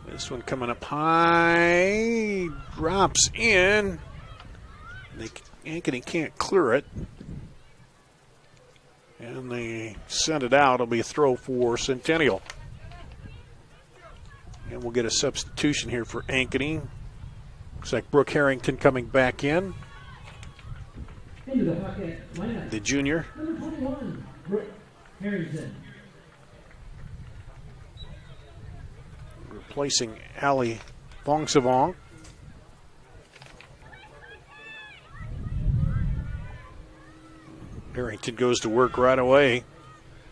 This one coming up high, drops in. Ankeny can't clear it. And they send it out. It'll be a throw for Centennial. And we'll get a substitution here for Ankeny. Looks like Brooke Harrington coming back in. Into the pocket lineup. The junior. Number 21, Brooke Harrington. Replacing Ali Vongsavong. Harrington goes to work right away.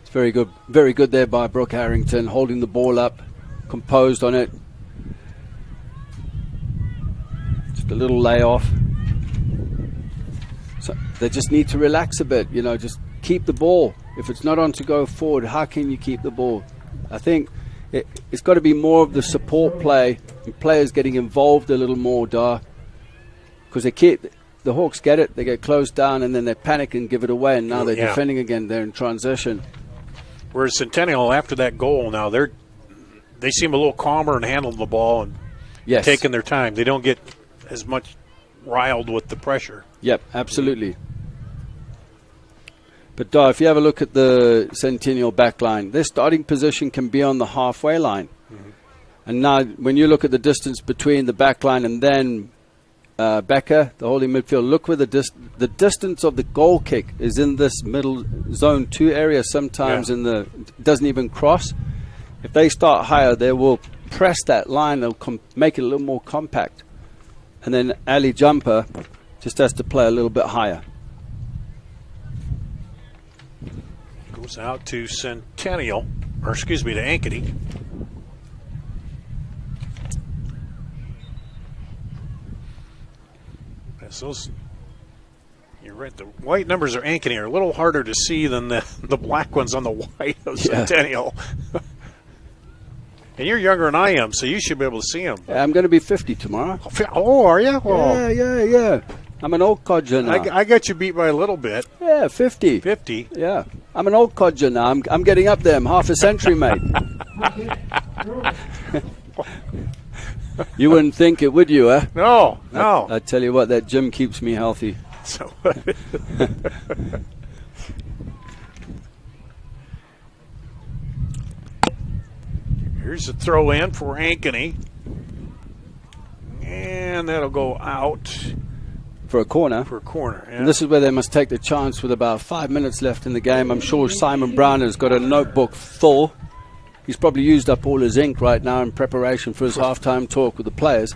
It's very good there by Brooke Harrington, holding the ball up, composed on it. Just a little layoff. So they just need to relax a bit, just keep the ball. If it's not on to go forward, how can you keep the ball? I think it's got to be more of the support play and players getting involved a little more, because the Hawks get it, they get closed down, and then they panic and give it away, and now they're defending again. They're in transition. Whereas Centennial, after that goal, now they seem a little calmer and handling the ball and taking their time. They don't get as much riled with the pressure. Yep, absolutely. But if you have a look at the Centennial back line, their starting position can be on the halfway line. Mm-hmm. And now when you look at the distance between the back line and then Becker, the holding midfield, look where the distance of the goal kick is in this middle zone 2 area. Sometimes doesn't even cross. If they start higher, they will press that line. They'll make it a little more compact. And then Ali Jumper just has to play a little bit higher. Goes out to Centennial, or excuse me, to Ankeny. You're right. The white numbers of Ankeny are a little harder to see than the black ones on the white of Centennial. And you're younger than I am, so you should be able to see them. Yeah, I'm going to be 50 tomorrow. Oh, are you? Oh. Yeah. I'm an old codger now. I got you beat by a little bit. Yeah, 50. 50? Yeah. I'm an old codger now. I'm getting up there. I'm half a century, mate. You wouldn't think it, would you, eh? No. I tell you what, that gym keeps me healthy. So here's a throw in for Ankeny. And that'll go out. For a corner. Yeah. And this is where they must take the chance with about 5 minutes left in the game. I'm sure Simon Brown has got a notebook full. He's probably used up all his ink right now in preparation for his halftime talk with the players.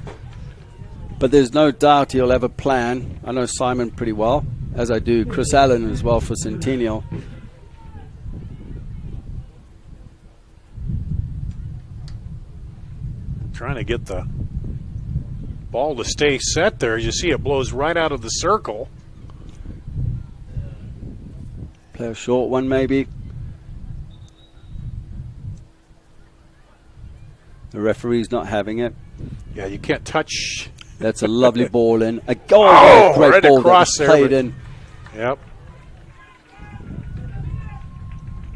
But there's no doubt he'll have a plan. I know Simon pretty well, as I do Chris Allen as well for Centennial. Trying to get the ball to stay set there. As you see, it blows right out of the circle. Play a short one maybe. The referee's not having it. Yeah, you can't touch. That's a lovely ball in. Great right ball that across was played there, in. Yep.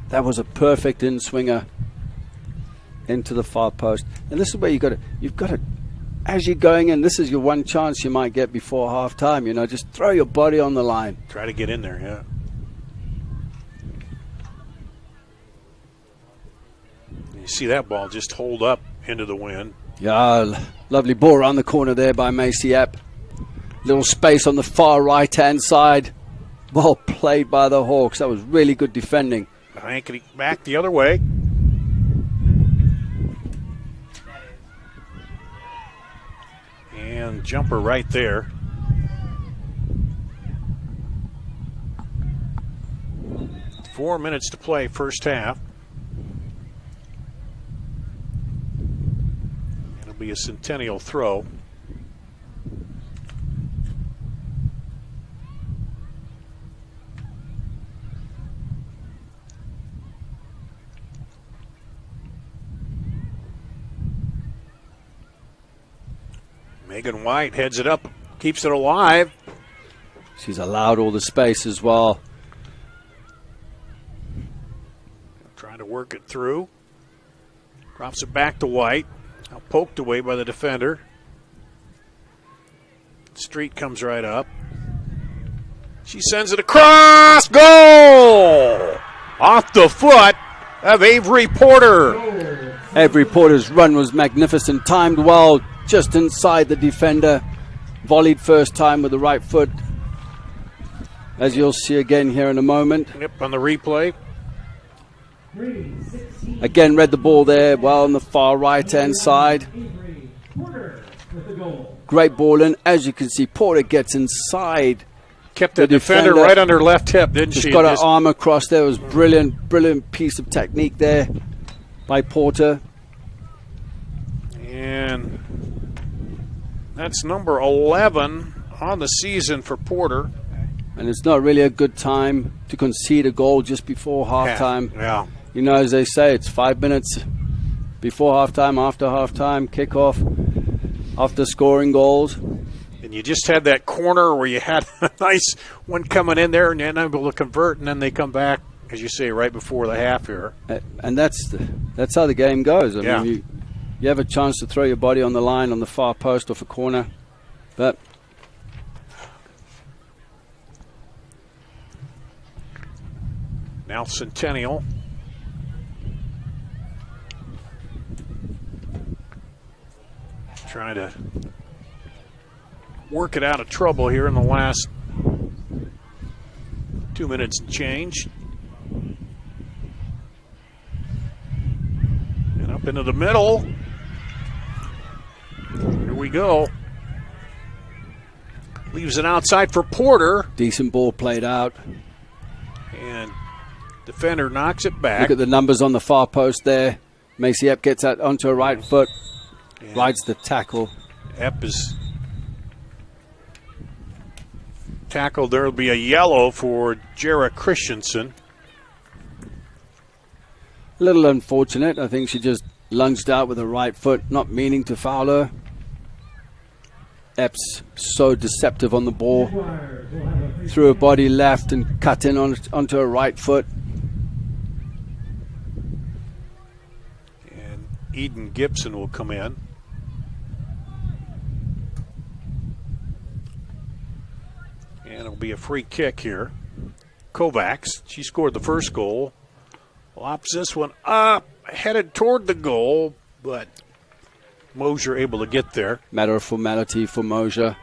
That was a perfect in-swinger into the far post. And this is where you've got to, as you're going in, this is your one chance you might get before half-time. You know, just throw your body on the line. Try to get in there, yeah. You see that ball just hold up into the wind. Yeah, lovely ball around the corner there by Macy App. Little space on the far right-hand side. Well played by the Hawks. That was really good defending. Ankeny back the other way. And jumper right there. Four minutes to play, first half. It'll be a Centennial throw. Megan White heads it up, keeps it alive. She's allowed all the space as well. Trying to work it through. Drops it back to White. Now poked away by the defender. Street comes right up. She sends it across. Goal! Off the foot of Avery Porter. Avery Porter's run was magnificent. Timed well, just inside the defender. Volleyed first time with the right foot, as you'll see again here in a moment. Yep, on the replay. Again, read the ball there well on the far right-hand side. Great ball in. As you can see, Porter gets inside. Kept the defender right under left hip, didn't she? Just got her arm across there. It was brilliant, brilliant piece of technique there by Porter. And that's number 11 on the season for Porter. And it's not really a good time to concede a goal just before halftime. Yeah. You know, as they say, it's 5 minutes. before halftime, after halftime, kickoff, after scoring goals. And you just had that corner where you had a nice one coming in there and then able to convert, and then they come back, as you say, right before the half here. And that's how the game goes. I Yeah. mean, you have a chance to throw your body on the line on the far post off a corner, but now Centennial. Trying to work it out of trouble here in the last 2 minutes and change. And up into the middle. Here we go. Leaves it outside for Porter. decent ball played out. And defender knocks it back. Look at the numbers on the far post there. Macy Epp gets that onto her right foot, rides the tackle. Epp is tackled. There will be a yellow for Jera Christensen. A little unfortunate. I think she just lunged out with her right foot, not meaning to foul her. Epp's so deceptive on the ball. Threw her body left and cut in onto her right foot. And Eden Gibson will come in. And it'll be a free kick here. Kovacs, she scored the first goal. Lops this one up, headed toward the goal, but Mosier able to get there. Matter of formality for Mosier.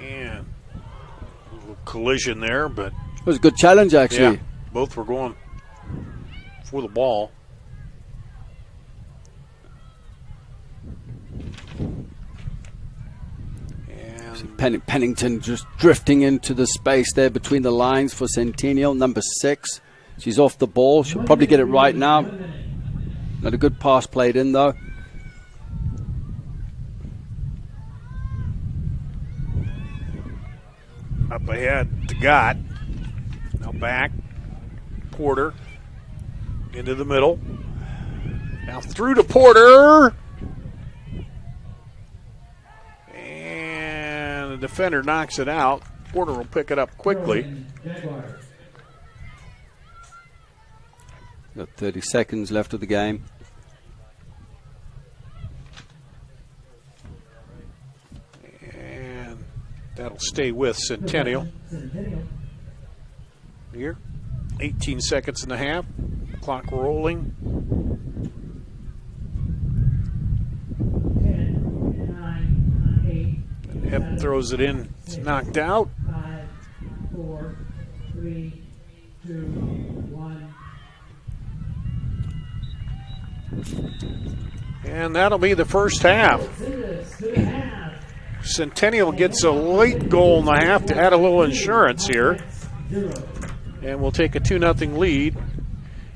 And a little collision there, but It was a good challenge, actually. yeah, both were going for the ball. Pennington just drifting into the space there between the lines for Centennial, number 6. She's off the ball. She'll probably get it right now. Not a good pass played in, though. Up ahead to Gott. Now back. Porter. Into the middle. Now through to Porter. And the defender knocks it out. Porter will pick it up quickly. Got 30 seconds left of the game. And that'll stay with Centennial. Here. 18 seconds and a half. Clock rolling. 10, 9, 8, Epp throws it in. It's knocked out. 5, 4, 3, 2, 1. And that'll be the first half. Centennial gets a late goal in the half to add a little insurance here. And we'll take a 2-0 lead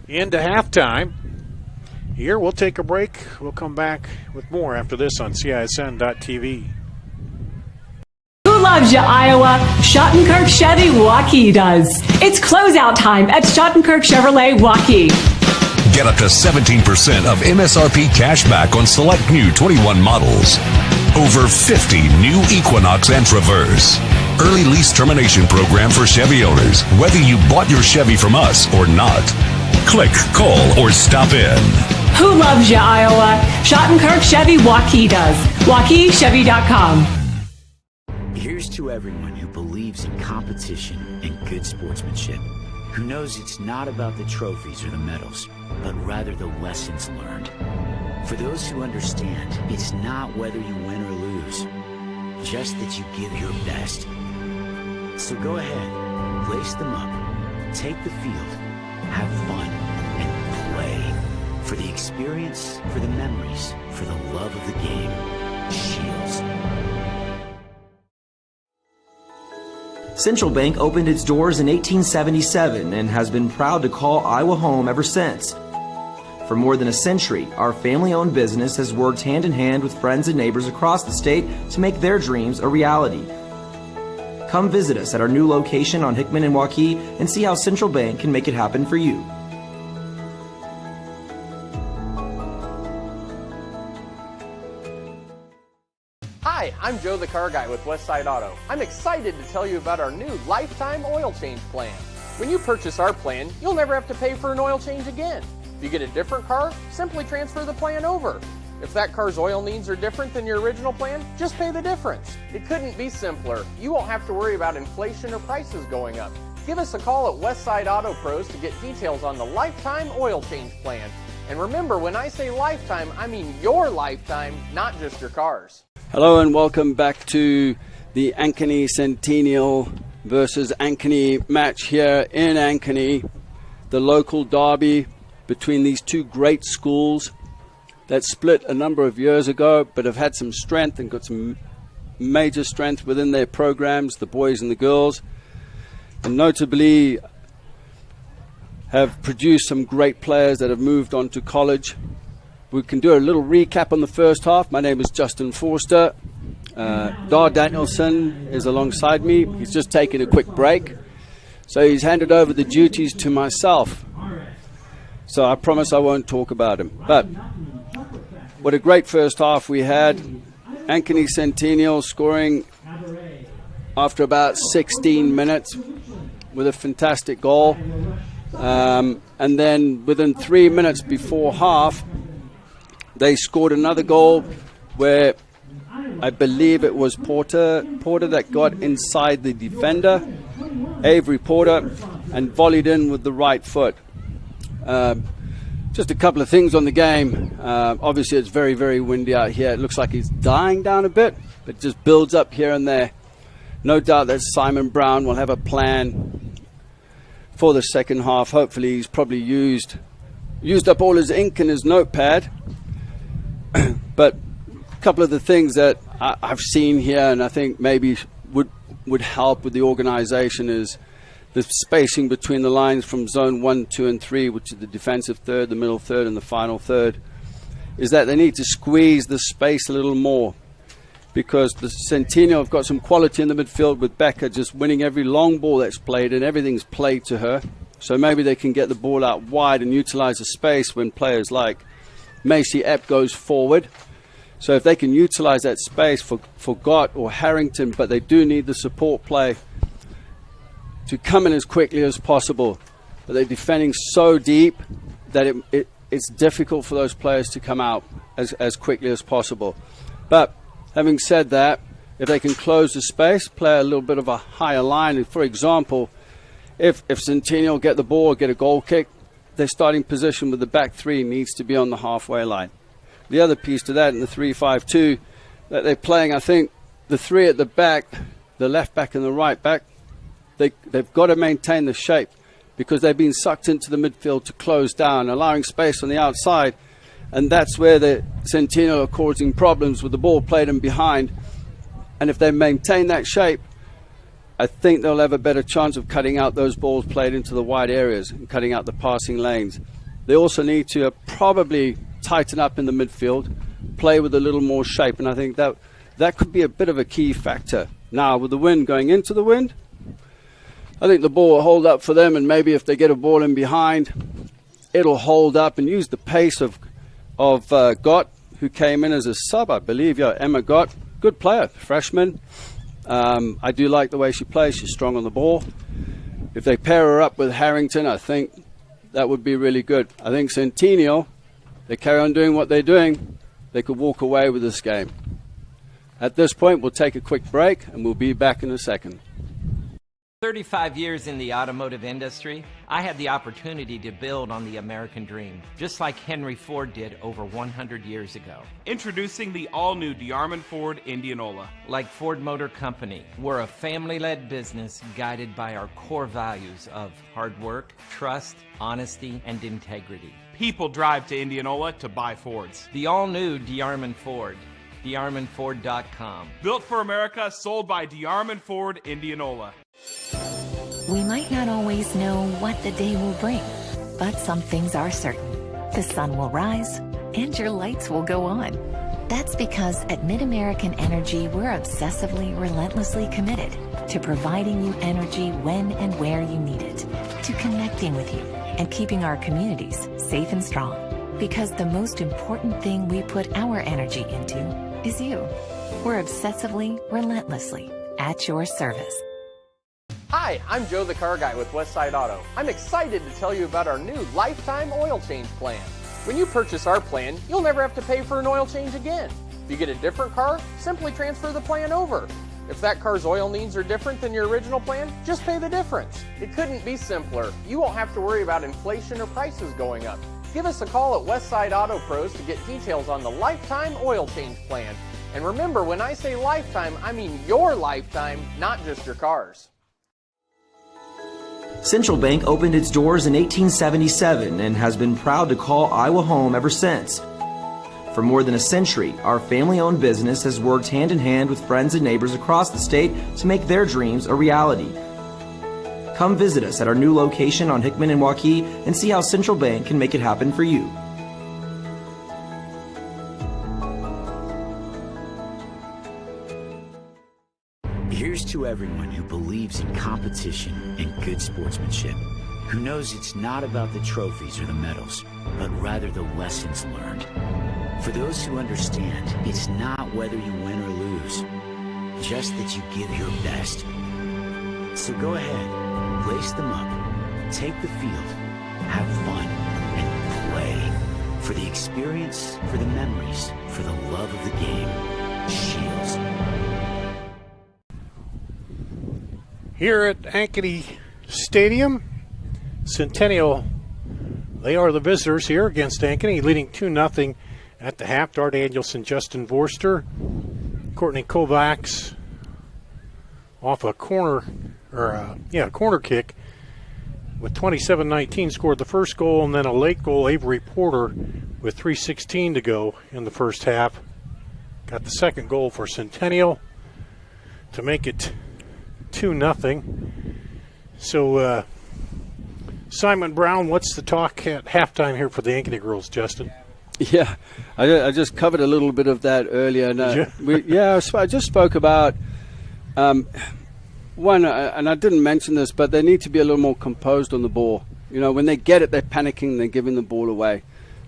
into halftime. Here, we'll take a break. We'll come back with more after this on CISN.TV. Who loves you, Iowa? Schottenkirk Chevy Waukee does. It's closeout time at Schottenkirk Chevrolet Waukee. Get up to 17% of MSRP cash back on select new 21 models. Over 50 new Equinox and Traverse. Early lease termination program for Chevy owners, whether you bought your Chevy from us or not. Click, call, or stop in. Who loves you, Iowa? Schottenkirk Chevy Waukee does. WaukeeChevy.com. Here's to everyone who believes in competition and good sportsmanship, who knows it's not about the trophies or the medals, but rather the lessons learned. For those who understand, it's not whether you win or lose, just that you give your best. So go ahead, lace them up, take the field, have fun, and play. For the experience, for the memories, for the love of the game. Shields. Central Bank opened its doors in 1877 and has been proud to call Iowa home ever since. For more than a century, our family-owned business has worked hand in hand with friends and neighbors across the state to make their dreams a reality. Come visit us at our new location on Hickman and Waukee and see how Central Bank can make it happen for you. Hi, I'm Joe the Car Guy with Westside Auto. I'm excited to tell you about our new lifetime oil change plan. When you purchase our plan, you'll never have to pay for an oil change again. If you get a different car, simply transfer the plan over. If that car's oil needs are different than your original plan, just pay the difference. It couldn't be simpler. You won't have to worry about inflation or prices going up. Give us a call at Westside Auto Pros to get details on the lifetime oil change plan. And remember, when I say lifetime, I mean your lifetime, not just your car's. Hello and welcome back to the Ankeny Centennial versus Ankeny match here in Ankeny, the local derby between these two great schools that split a number of years ago but have had some strength and got some major strength within their programs, the boys and the girls, and notably have produced some great players that have moved on to college. We can do a little recap on the first half. My name is Justin Forster. Dar Danielson is alongside me. He's just taken a quick break, so he's handed over the duties to myself. So I promise I won't talk about him. But what a great first half we had. Ankeny Centennial scoring after about 16 minutes with a fantastic goal. And then within 3 minutes before half, they scored another goal where I believe it was Porter that got inside the defender, Avery Porter, and volleyed in with the right foot. Just a couple of things on the game. Obviously it's very, very windy out here. It looks like it's dying down a bit, but just builds up here and there. No doubt that Simon Brown will have a plan for the second half. Hopefully he's probably used up all his ink in his notepad. But a couple of the things that I've seen here and I think maybe would help with the organization is the spacing between the lines from zone 1, 2, and 3, which is the defensive third, the middle third, and the final third, is that they need to squeeze the space a little more, because the Centennial have got some quality in the midfield with Becca just winning every long ball that's played, and everything's played to her. So maybe they can get the ball out wide and utilize the space when players like Macy Epp goes forward. So if they can utilize that space for Gott or Harrington, but they do need the support play to come in as quickly as possible. But they're defending so deep that it's difficult for those players to come out as quickly as possible. But having said that, if they can close the space, play a little bit of a higher line. For example, if Centennial get the ball, get a goal kick, their starting position with the back three needs to be on the halfway line. The other piece to that in the 3-5-2 that they're playing, I think the three at the back, the left back and the right back, they've got to maintain the shape, because they've been sucked into the midfield to close down, allowing space on the outside, and that's where the Centennial are causing problems with the ball played in behind. And if they maintain that shape, I think they'll have a better chance of cutting out those balls played into the wide areas and cutting out the passing lanes. They also need to probably tighten up in the midfield, play with a little more shape, and I think that could be a bit of a key factor. Now, with the wind going into the wind, I think the ball will hold up for them, and maybe if they get a ball in behind, it'll hold up and use the pace of Gott, who came in as a sub, I believe. Yeah, Emma Gott, good player, freshman. I do like the way she plays. She's strong on the ball. If they pair her up with Harrington, I think that would be really good. I think Centennial, they carry on doing what they're doing, they could walk away with this game. At this point, we'll take a quick break, and we'll be back in a second. 35 years in the automotive industry, I had the opportunity to build on the American dream, just like Henry Ford did over 100 years ago. Introducing the all-new DeArmond Ford Indianola. Like Ford Motor Company, we're a family-led business guided by our core values of hard work, trust, honesty, and integrity. People drive to Indianola to buy Fords. The all-new DeArmond Ford. DeArmondFord.com. Built for America, sold by DeArmond Ford Indianola. We might not always know what the day will bring, but some things are certain. the sun will rise, and your lights will go on. That's because at MidAmerican Energy, we're obsessively, relentlessly committed to providing you energy when and where you need it, to connecting with you and keeping our communities safe and strong. Because the most important thing we put our energy into is you. We're obsessively, relentlessly at your service. Hi, I'm Joe the Car Guy with Westside Auto. I'm excited to tell you about our new lifetime oil change plan. When you purchase our plan, you'll never have to pay for an oil change again. If you get a different car, simply transfer the plan over. If that car's oil needs are different than your original plan, just pay the difference. It couldn't be simpler. You won't have to worry about inflation or prices going up. Give us a call at Westside Auto Pros to get details on the lifetime oil change plan. And remember, when I say lifetime, I mean your lifetime, not just your car's. Central Bank opened its doors in 1877 and has been proud to call Iowa home ever since. For more than a century, our family-owned business has worked hand-in-hand with friends and neighbors across the state to make their dreams a reality. Come visit us at our new location on Hickman and Waukee and see how Central Bank can make it happen for you. Here's to everyone who believes in competition and good sportsmanship, who knows it's not about the trophies or the medals, but rather the lessons learned. For those who understand, it's not whether you win or lose, just that you give your best. So go ahead, lace them up, take the field, have fun, and play. For the experience, for the memories, for the love of the game, Shields. Here at Ankeny Stadium, Centennial, they are the visitors here against Ankeny, leading 2-0 at the half. Dart Danielson, Justin Vorster, Courtney Kovacs off a corner, corner kick with 27-19 scored the first goal, and then a late goal, Avery Porter, with 3:16 to go in the first half. Got the second goal for Centennial to make it 2-0. So, Simon Brown, what's the talk at halftime here for the Ankeny girls, Justin? Yeah, I just covered a little bit of that earlier. And, I just spoke about one, and I didn't mention this, but they need to be a little more composed on the ball. You know, when they get it, they're panicking, they're giving the ball away.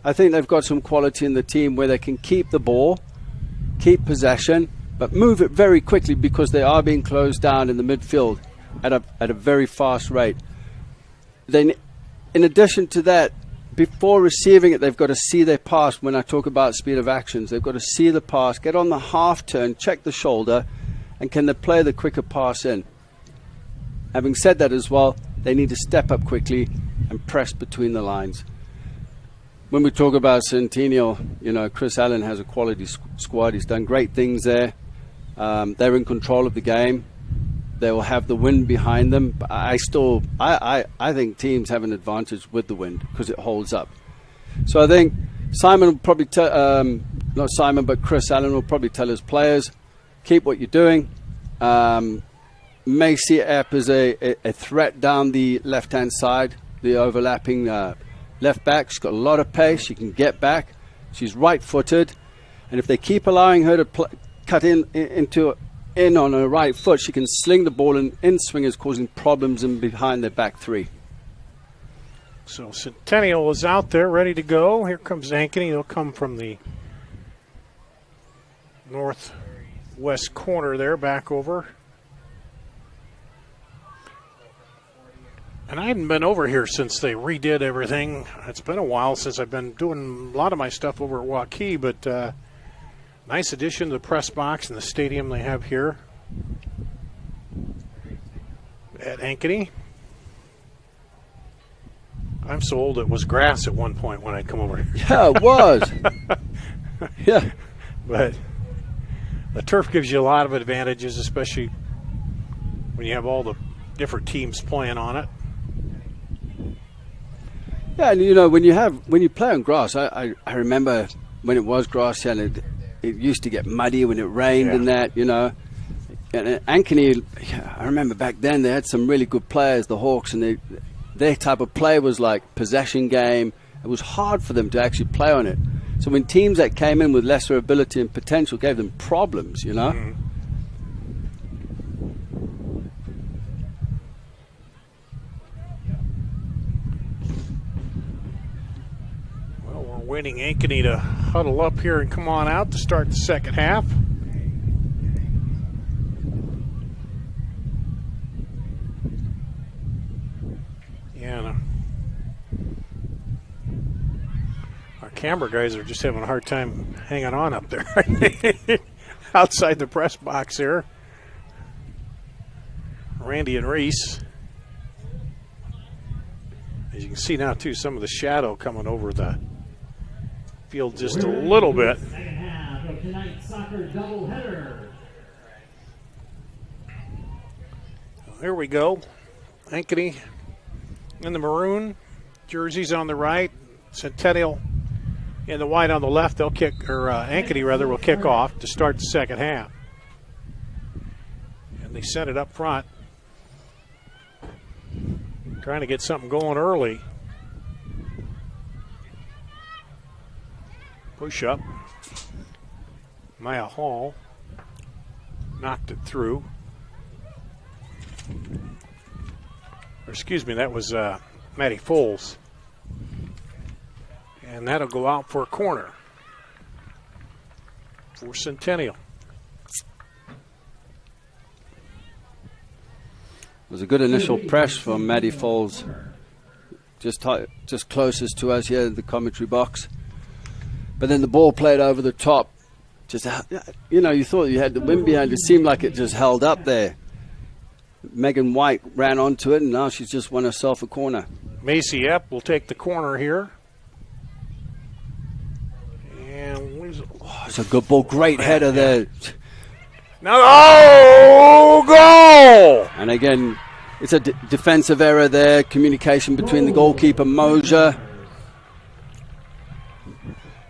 I think they've got some quality in the team where they can keep the ball, keep possession, but move it very quickly because they are being closed down in the midfield at a very fast rate. Then, in addition to that, before receiving it, they've got to see their pass. When I talk about speed of actions, they've got to see the pass, get on the half turn, check the shoulder, and can they play the quicker pass in? Having said that as well, they need to step up quickly and press between the lines. When we talk about Centennial, you know, Chris Allen has a quality squad. He's done great things there. They're in control of the game. They will have the wind behind them. But I think teams have an advantage with the wind because it holds up. So I think Simon will probably not Simon, but Chris Allen will probably tell his players, keep what you're doing. Macy Epp is a threat down the left-hand side, the overlapping left back. She's got a lot of pace. She can get back. She's right-footed. And if they keep allowing her to cut in on her right foot, she can sling the ball, and in swingers causing problems in behind their back three. So Centennial is out there ready to go. Here comes Ankeny. They'll come from the northwest corner there, back over. And I hadn't been over here since they redid everything. It's been a while since I've been doing a lot of my stuff over at Waukee, but nice addition to the press box and the stadium they have here at Ankeny. I'm so old it was grass at one point when I'd come over here. Yeah, it was. Yeah. But the turf gives you a lot of advantages, especially when you have all the different teams playing on it. Yeah, and you know, when you play on grass, I remember when it was grass, and it used to get muddy when it rained and that, you know. And Ankeny, I remember back then they had some really good players, the Hawks, and their type of play was like possession game, it was hard for them to actually play on it. So when teams that came in with lesser ability and potential gave them problems, you know. Mm-hmm. Well, we're waiting Ankeny to huddle up here and come on out to start the second half. Yeah, our camera guys are just having a hard time hanging on up there outside the press box here. Randy and Reese. As you can see now, too, some of the shadow coming over the field just a little bit. Second half of tonight's soccer doubleheader. Here we go. Ankeny in the maroon, jerseys on the right, Centennial in the white on the left. They'll kick, or Ankeny rather, will kick off to start the second half. And they set it up front, trying to get something going early. Push up. Maya Hall knocked it through. Or excuse me, that was Maddie Foles. And that'll go out for a corner for Centennial. It was a good initial press from Maddie Foles. Just closest to us here in the commentary box. But then the ball played over the top. Just, you know, you thought you had the wind behind you. It seemed like it just held up there. Megan White ran onto it, and now she's just won herself a corner. Macy Epp will take the corner here. And it's a good ball. Great header there. Now, oh, goal! And again, it's a defensive error there. Communication between the goalkeeper, Mosier.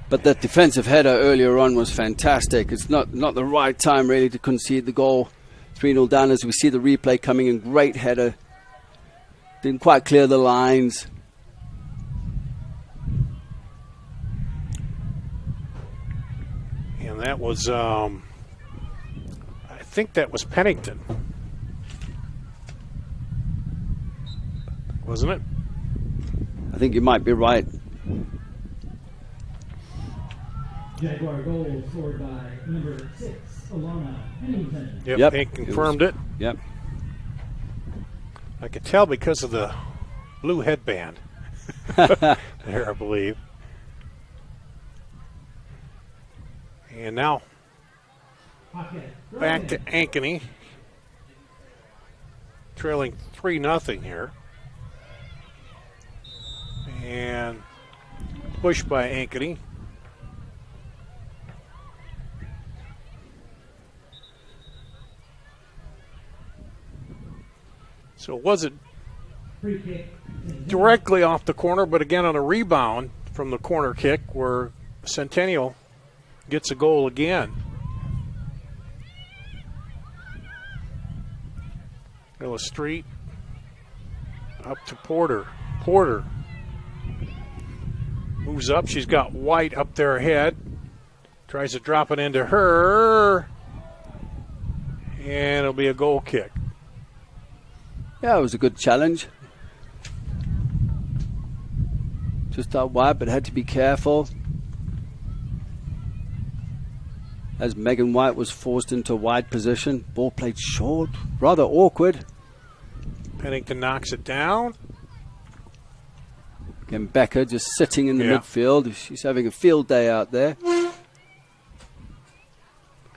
But that defensive header earlier on was fantastic. It's not the right time, really, to concede the goal. 3-0 down as we see the replay coming in. Great header. Didn't quite clear the lines. And that was, I think that was Pennington. Wasn't it? I think you might be right. Jaguar goal scored by number 6, Alana Pennington. Yep, they confirmed it. Yep. I could tell because of the blue headband there, I believe. And now back to Ankeny, trailing 3-0 here. And pushed by Ankeny. So it wasn't directly off the corner, but again on a rebound from the corner kick where Centennial gets a goal again. Ella Street up to Porter. Porter moves up. She's got White up there ahead. Tries to drop it into her. And it'll be a goal kick. Yeah, it was a good challenge. Just out wide, but had to be careful. As Megan White was forced into a wide position. Ball played short, rather awkward. Pennington knocks it down. Again, Becker just sitting in the midfield. She's having a field day out there.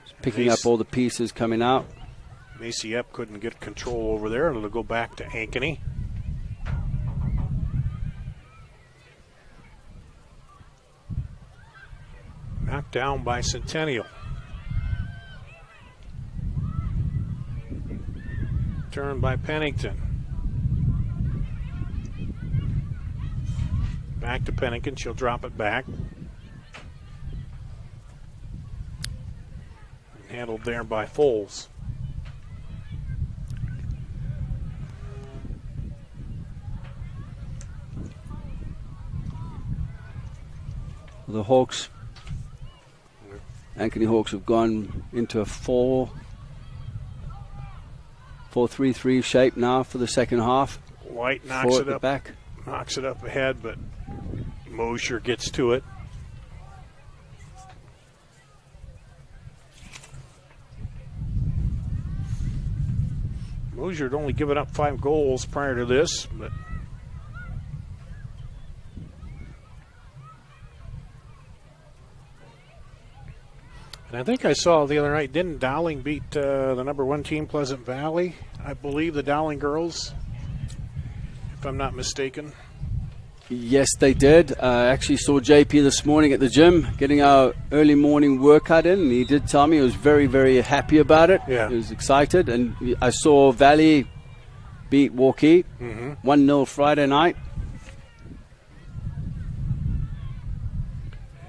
Just picking up all the pieces coming out. Macy Epp couldn't get control over there. It'll go back to Ankeny. Knocked down by Centennial. Turn by Pennington. Back to Pennington. She'll drop it back. Handled there by Foles. The Hawks, Ankeny Hawks have gone into a 4-3-3 shape now for the second half. White knocks Four it at the up, back. knocks it up ahead, but Mosier gets to it. Mosier had only given up 5 goals prior to this, but and I think I saw the other night, didn't Dowling beat the #1 team, Pleasant Valley? I believe the Dowling girls, if I'm not mistaken. Yes, they did. I actually saw JP this morning at the gym getting our early morning workout in, and he did tell me he was very, very happy about it. Yeah. He was excited. And I saw Valley beat Waukee 1-0 Friday night.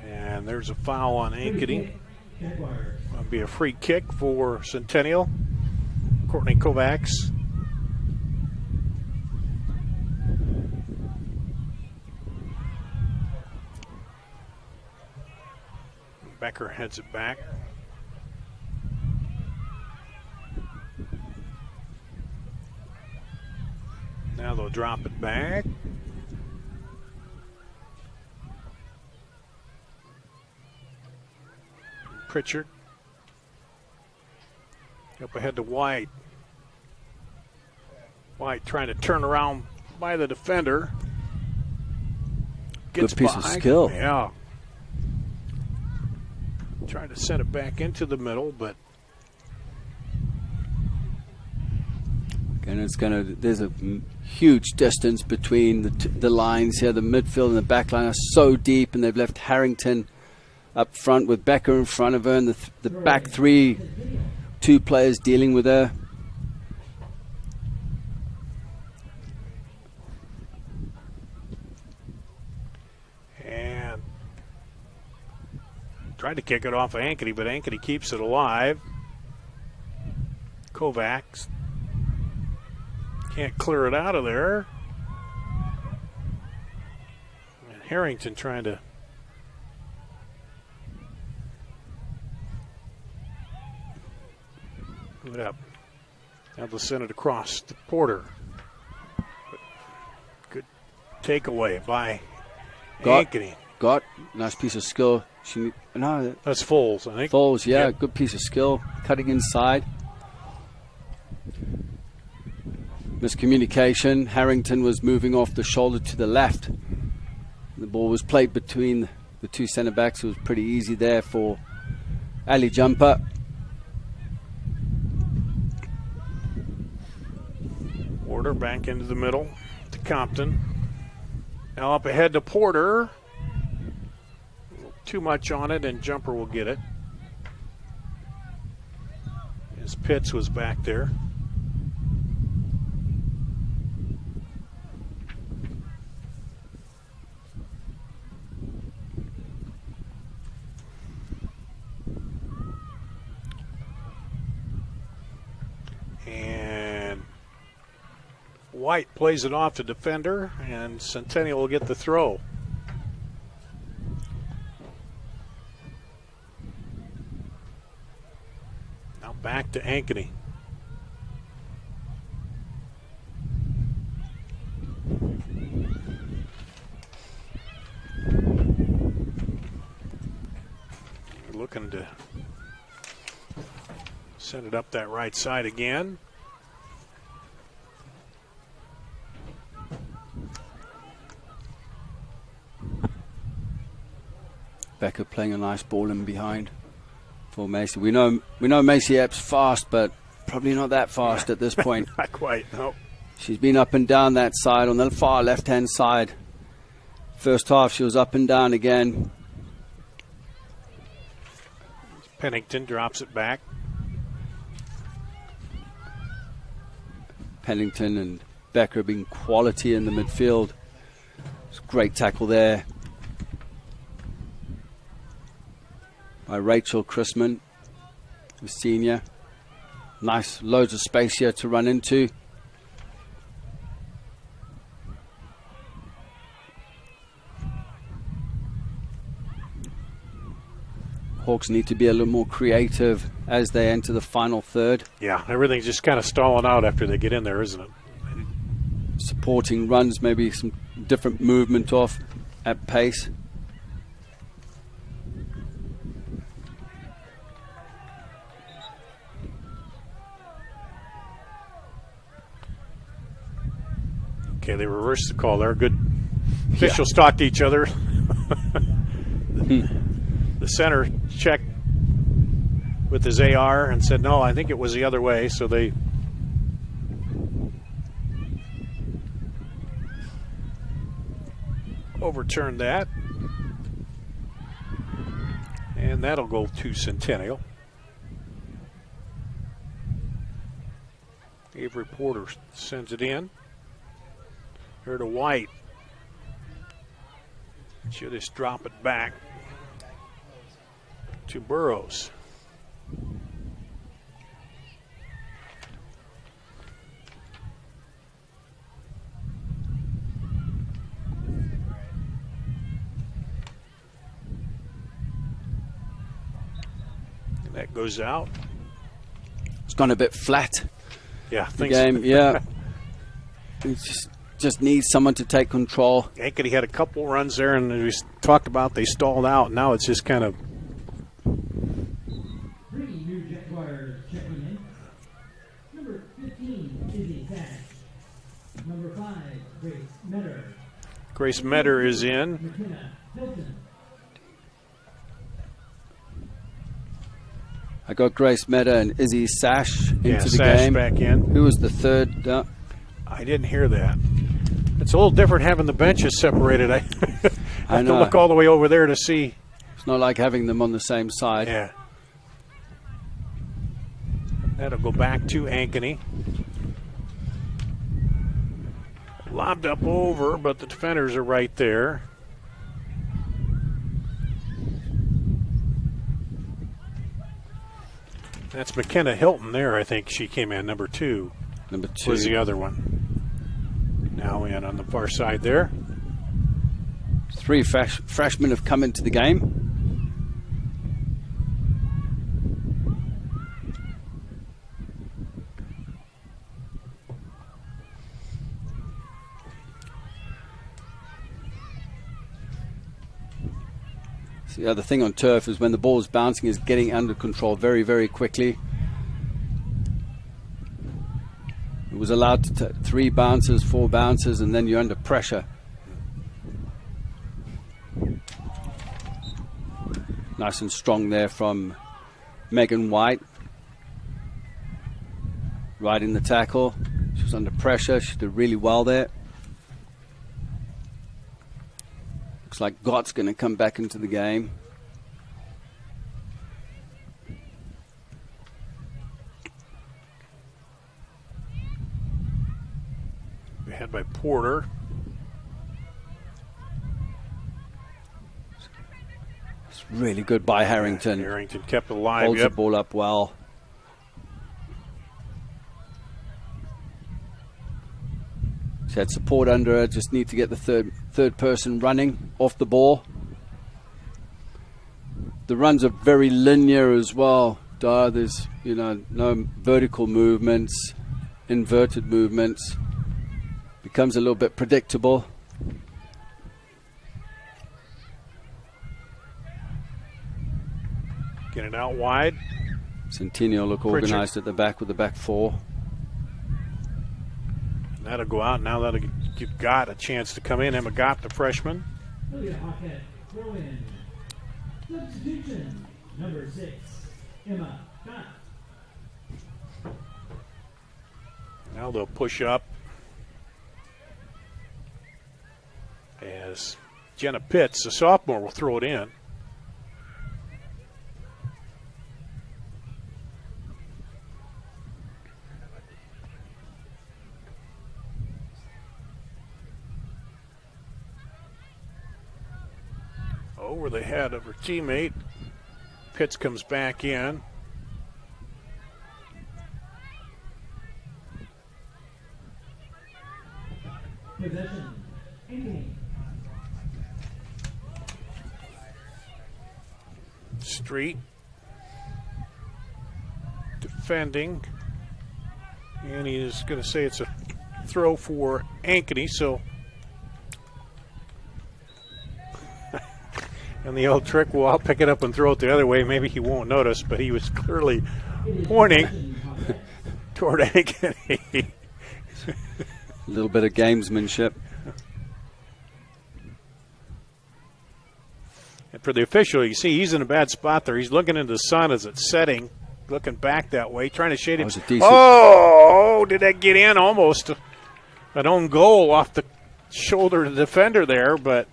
And there's a foul on Ankeny. That'll be a free kick for Centennial. Courtney Kovacs. Becker heads it back. Now they'll drop it back. Pritchard. Up ahead to White. White trying to turn around by the defender. Gets Good piece of by. skill. Yeah. Trying to send it back into the middle, but and it's there's a huge distance between the lines here. The midfield and the back line are so deep, and they've left Harrington up front with Becker in front of her, and the back three, 2 players dealing with her. and tried to kick it off of Ankeny, but Ankeny keeps it alive. Kovacs can't clear it out of there. And Harrington trying to move it up. Now they'll send it across to Porter. Good takeaway by Ankeny. Got nice piece of skill. That's Foles, I think. Foles, yeah, Yep. good piece of skill. Cutting inside. Miscommunication. Harrington was moving off the shoulder to the left. The ball was played between the 2 centre backs. It was pretty easy there for Ali Jumper. Porter back into the middle to Compton. Now up ahead to Porter. Too much on it, and Jumper will get it. As Pitts was back there. And White plays it off to defender, and Centennial will get the throw. Now back to Ankeny. We're looking to send it up that right side again. Becker playing a nice ball in behind for Macy. We know Macy Epps fast, but probably not that fast at this point. Not quite, no. She's been up and down that side on the far left-hand side. First half, she was up and down again. Pennington drops it back. Pennington and Becker being quality in the midfield. It's a great tackle there by Rachel Chrisman, the senior. Nice, loads of space here to run into. Hawks need to be a little more creative as they enter the final third. Yeah, everything's just kind of stalling out after they get in there, isn't it? Supporting runs, maybe some different movement off at pace. Okay, they reversed the call there. Good officials talked to each other. The center checked with his AR and said, no, I think it was the other way. So they overturned that. And that'll go to Centennial. Avery Porter sends it in. Here to White. She'll just drop it back to Burrows. And that goes out. It's gone a bit flat. Yeah, the game. Yeah, it just needs someone to take control. Ankeny had a couple runs there, and as we talked about, they stalled out. Now it's just kind of. 3 new Jaguars checking in. Number 15, Izzy Sash. Number 5, Grace Metter. Grace Metter is in. McKenna Hilton. I got Grace Metter and Izzy Sash into the Sash game. Back in. Who was the third? I didn't hear that. It's a little different having the benches separated. I have to look all the way over there to see. It's not like having them on the same side. Yeah. That'll go back to Ankeny. Lobbed up over, but the defenders are right there. That's McKenna Hilton there. I think she came in. Number 2. Number 2 was the other one. Now in on the far side there. 3 freshmen have come into the game. So the other thing on turf is when the ball is bouncing is getting under control very, very quickly. It was allowed to 3 bounces, 4 bounces, and then you're under pressure. Nice and strong there from Megan White. Right in the tackle. She was under pressure. She did really well there. Looks like Gott's going to come back into the game. Had by Porter. It's really good by Harrington. Harrington kept it alive. Holds the ball up well. She had support under her. Just need to get the third person running off the ball. The runs are very linear as well. There's no vertical movements, inverted movements. Becomes a little bit predictable. Get it out wide. Centennial look organized at the back with the back 4. That'll go out. Now that'll give Gott a chance to come in. Emma Gott, the freshman. Hawkette, throw in. Substitution, number 6, Emma Gott. Now they'll push up as Jenna Pitts, the sophomore, will throw it in. Over the head of her teammate. Pitts comes back in. Possession, Ankeny. Street defending. And he is going to say it's a throw for Ankeny, so. And the old trick, well, I'll pick it up and throw it the other way. Maybe he won't notice, but he was clearly pointing toward Ankeny. A little bit of gamesmanship. And for the official, you see he's in a bad spot there. He's looking into the sun as it's setting, looking back that way, trying to shade it. Oh, did that get in? Almost an own goal off the shoulder of the defender there, but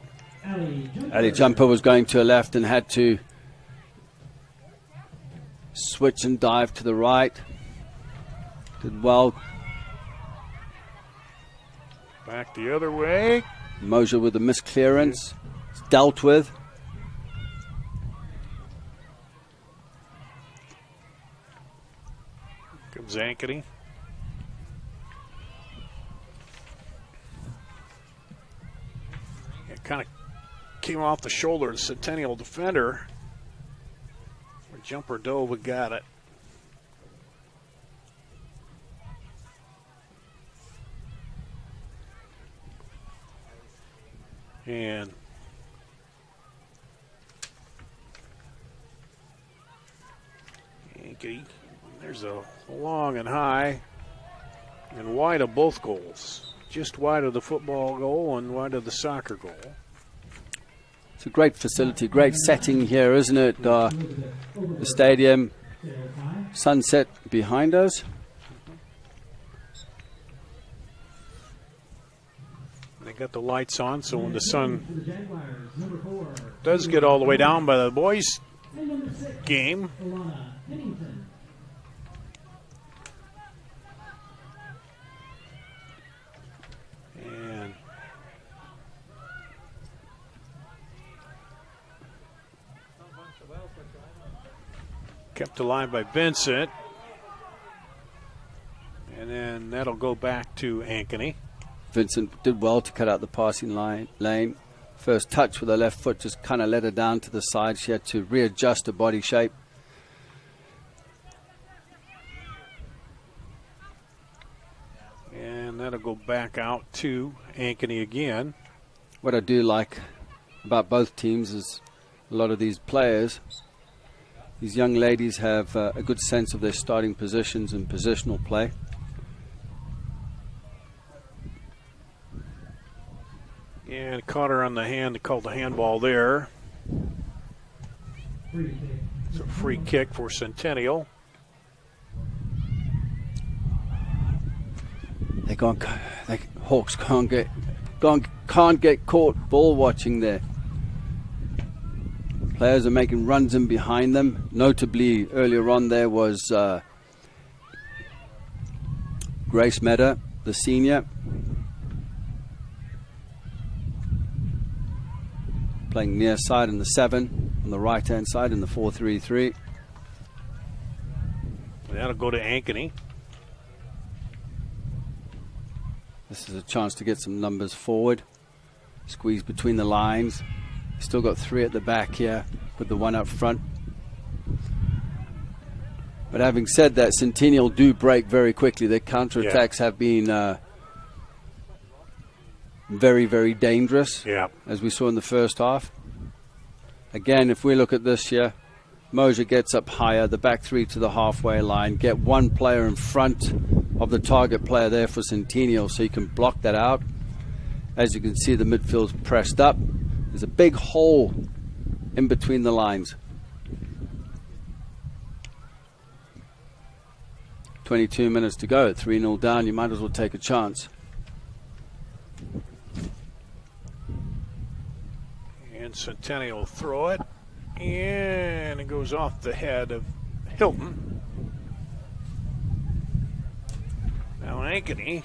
Ali Jumper was going to a left and had to switch and dive to the right. Did well. Back the other way. Mosier with the misclearance. It's dealt with. Comes Ankeny. It kind of came off the shoulder of the Centennial defender. Where Jumper dove and got it. And Ankeny, there's a long and high and wide of both goals. Just wide of the football goal and wide of the soccer goal. It's a great facility, great setting here, isn't it? The stadium, sunset behind us. They got the lights on, so when the sun does get all the way down by the boys' game, and kept alive by Vincent, and then that'll go back to Ankeny. Vincent did well to cut out the passing lane. First touch with her left foot just kind of let her down to the side. She had to readjust her body shape. And that'll go back out to Ankeny again. What I do like about both teams is a lot of these players, these young ladies have a good sense of their starting positions and positional play. And caught her on the hand, called the handball there. It's a free kick for Centennial. Hawks can't get caught ball watching there. Players are making runs in behind them. Notably, earlier on there was Grace Meta, the senior, playing near side in the 7, on the right hand side in the 4-3-3. That'll go to Ankeny. This is a chance to get some numbers forward. Squeeze between the lines. Still got 3 at the back here with the 1 up front. But having said that, Centennial do break very quickly. Their counterattacks have been very, very dangerous, as we saw in the first half. Again, if we look at this here, Mosier gets up higher, the back 3 to the halfway line, get 1 player in front of the target player there for Centennial so you can block that out. As you can see, the midfield's pressed up. There's a big hole in between the lines. 22 minutes to go, 3-0 down, you might as well take a chance. And Centennial will throw it, and it goes off the head of Hilton. Now Ankeny,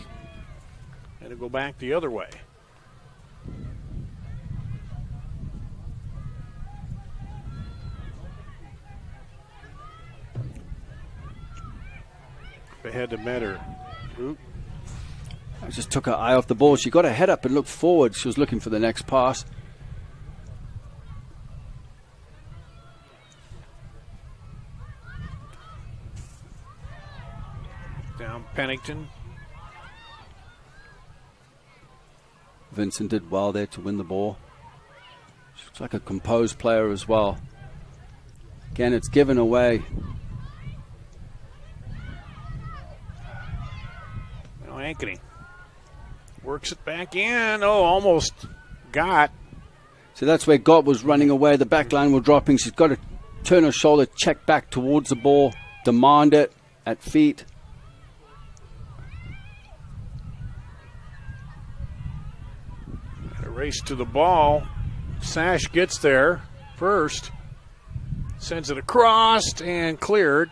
and it'll go back the other way. Ahead to Metter. I just took her eye off the ball. She got her head up and looked forward. She was looking for the next pass. Down Pennington. Vincent did well there to win the ball. Looks like a composed player as well. Again, it's given away. Now Ankeny works it back in. Oh, almost got. So that's where Gott was running away. The back line were dropping. She's got to turn her shoulder, check back towards the ball, demand it at feet. Got a race to the ball. Sash gets there first. Sends it across and cleared.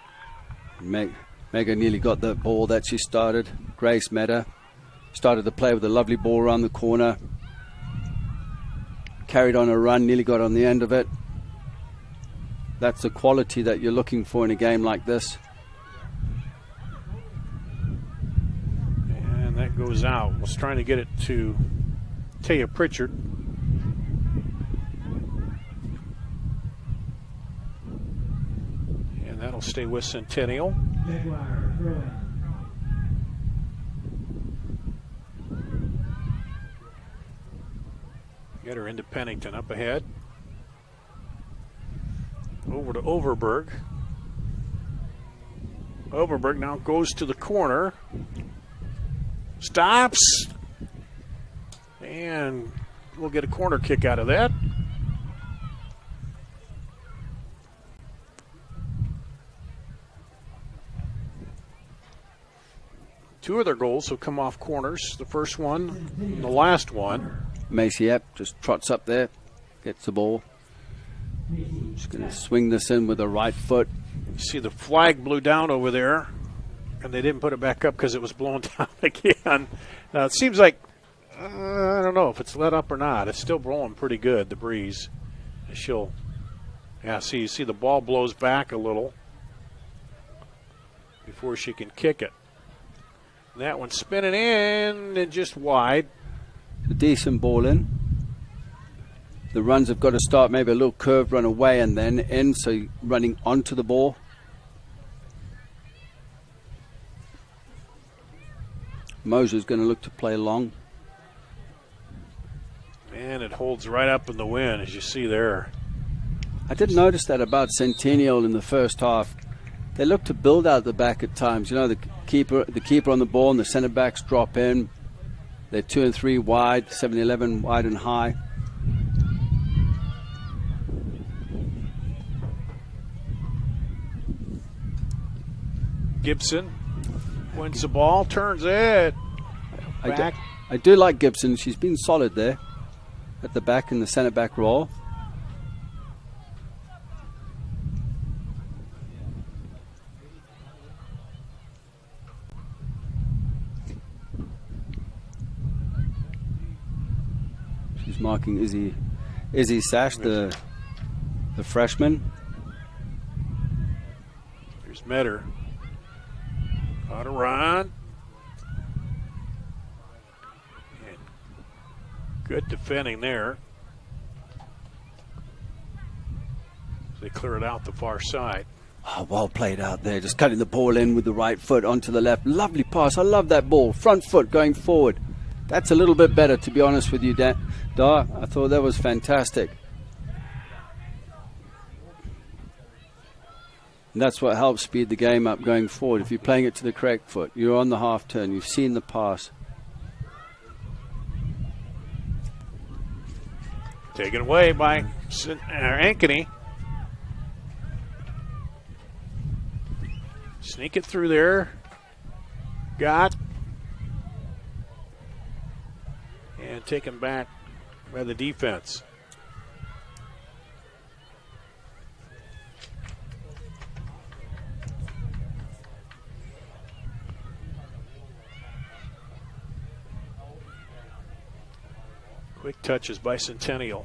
Mega nearly got the ball that she started. Grace met her. Started the play with a lovely ball around the corner. Carried on a run, nearly got on the end of it. That's the quality that you're looking for in a game like this. And that goes out. Was trying to get it to Taya Pritchard. And that'll stay with Centennial. Jaguar throwing. Get her into Pennington up ahead. Over to Overberg. Overberg now goes to the corner. Stops. And we'll get a corner kick out of that. Two of their goals will come off corners. The first one and the last one. Macy Epp just trots up there, gets the ball. She's going to swing this in with her right foot. You see the flag blew down over there, and they didn't put it back up because it was blown down again. Now it seems like, I don't know if it's let up or not. It's still blowing pretty good, the breeze. She'll, yeah, see, you see the ball blows back a little before she can kick it. And that one's spinning in and just wide. A decent ball in. The runs have got to start maybe a little curved run away and then in, so you're running onto the ball. Mosier's going to look to play long. And it holds right up in the wind, as you see there. I did notice that about Centennial in the first half. They look to build out the back at times. You know, the keeper on the ball and the center backs drop in. They're 2 and 3 wide, 7-11 wide and high. Gibson wins the ball, turns it back. I do like Gibson. She's been solid there at the back in the center back role. She's marking Izzy Sash, the freshman. Here's Metter. On a run. And good defending there. They clear it out the far side. Oh, well played out there. Just cutting the ball in with the right foot onto the left. Lovely pass. I love that ball. Front foot going forward. That's a little bit better, to be honest with you, Dar. I thought that was fantastic. And that's what helps speed the game up going forward. If you're playing it to the correct foot, you're on the half turn, you've seen the pass. Taken away by Ankeny. Sneak it through there. Got. And taken back by the defense. Quick touches by Centennial.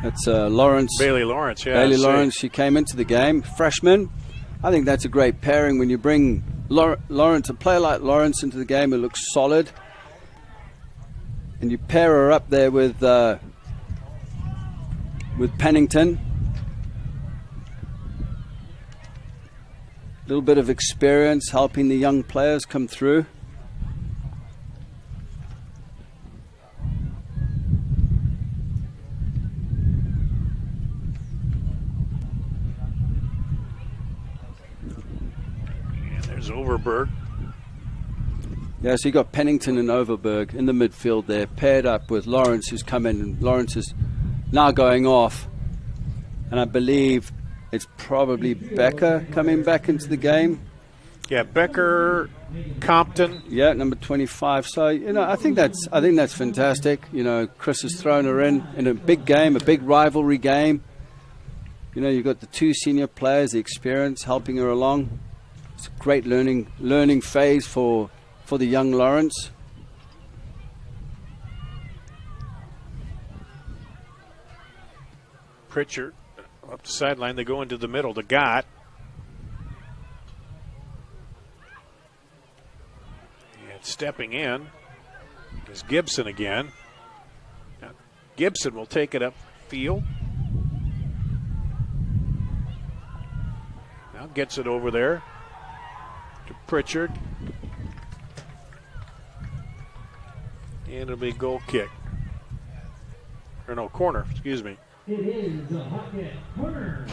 That's Lawrence. Bailey Lawrence, yeah. Bailey Lawrence, she came into the game. Freshman. I think that's a great pairing when you bring Lawrence, a player like Lawrence, into the game who looks solid. And you pair her up there with with Pennington. A little bit of experience helping the young players come through. And there's Overberg. Yeah, so you got Pennington and Overberg in the midfield there, paired up with Lawrence, who's come in. And Lawrence is now going off. And I believe it's probably Becker coming back into the game. Yeah, Becker, Compton. Yeah, number 25. So, you know, I think that's fantastic. You know, Chris has thrown her in a big game, a big rivalry game. You know, you've got the two senior players, the experience helping her along. It's a great learning phase for the young Lawrence. Pritchard up the sideline. They go into the middle to Gott. And stepping in is Gibson again. Now, Gibson will take it upfield. Now gets it over there to Pritchard. And it'll be a goal kick. Or no, corner, excuse me. It is a Hawkeye corner.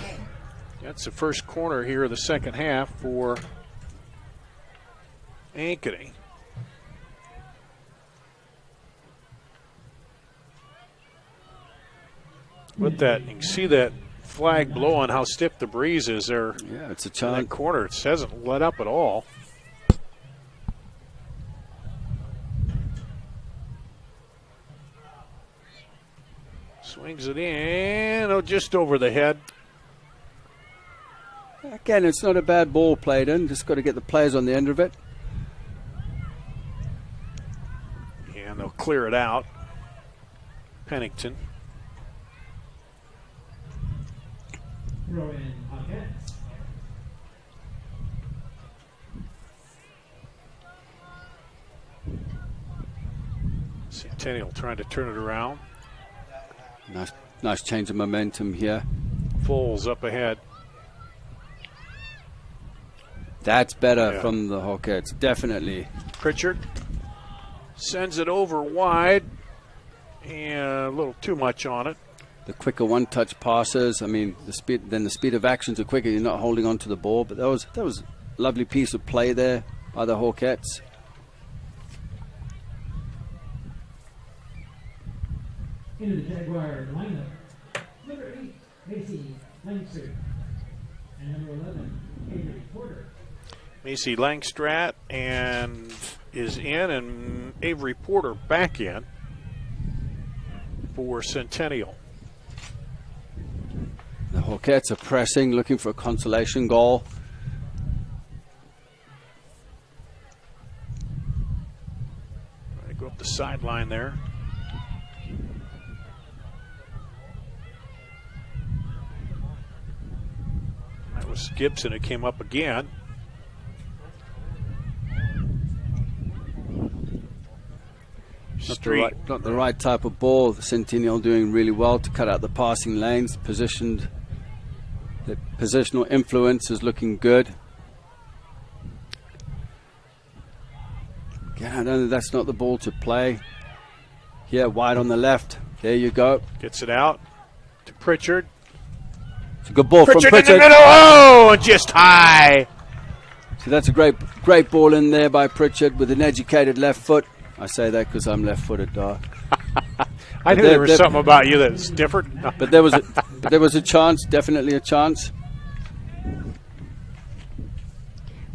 That's the first corner here of the second half for Ankeny. With that, you can see that flag blowing, how stiff the breeze is there. Yeah, it's a in chance. that corner. It hasn't let up at all. Swings it in, oh, just over the head. Again, it's not a bad ball played in. Just got to get the players on the end of it. And they'll clear it out. Pennington. Throw in Hawkeye. Centennial trying to turn it around. Nice change of momentum here. Foles up ahead. That's better from the Hawkettes, definitely. Pritchard sends it over wide, and a little too much on it. The quicker one-touch passes. I mean, the speed of actions are quicker. You're not holding on to the ball, but that was a lovely piece of play there by the Hawkettes. Into the Jaguar lineup. Number 8, Macy Langstrat. And number 11, Avery Porter. Macy Langstrat and is in, and Avery Porter back in for Centennial. The Hawkettes are pressing, looking for a consolation goal. They go up the sideline there. That was Gibson who came up again. Not the right type of ball. The Centennial doing really well to cut out the passing lanes. The positional influence is looking good. Again, I know that's not the ball to play. Here, wide on the left. There you go. Gets it out to Pritchard. It's a good ball Pritchard from Pritchard. in the middle. Oh, and just high. So that's a great ball in there by Pritchard with an educated left foot. I say that because I'm left-footed, dog. I knew there was something about you that's different. But there was a chance, definitely a chance.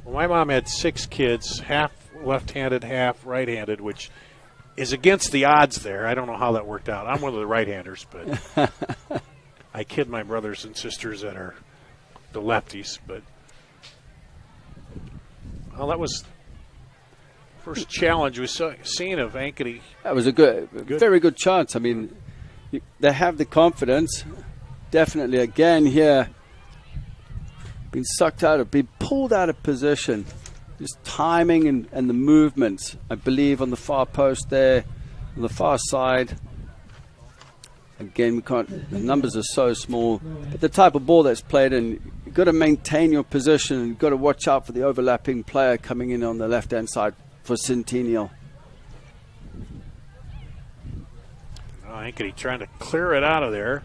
Well, my mom had 6 kids, half left-handed, half right-handed, which is against the odds there. I don't know how that worked out. I'm one of the right-handers, but I kid my brothers and sisters that are the lefties. But well, that was first challenge we've seen of Ankeny. That was a very good chance. I mean, they have the confidence. Definitely, again here, been pulled out of position. Just timing and the movements, I believe, on the far post there, on the far side. Again, we can't. The numbers are so small. But the type of ball that's played in, you've got to maintain your position, and you've got to watch out for the overlapping player coming in on the left-hand side for Centennial. Oh, Ankeny trying to clear it out of there.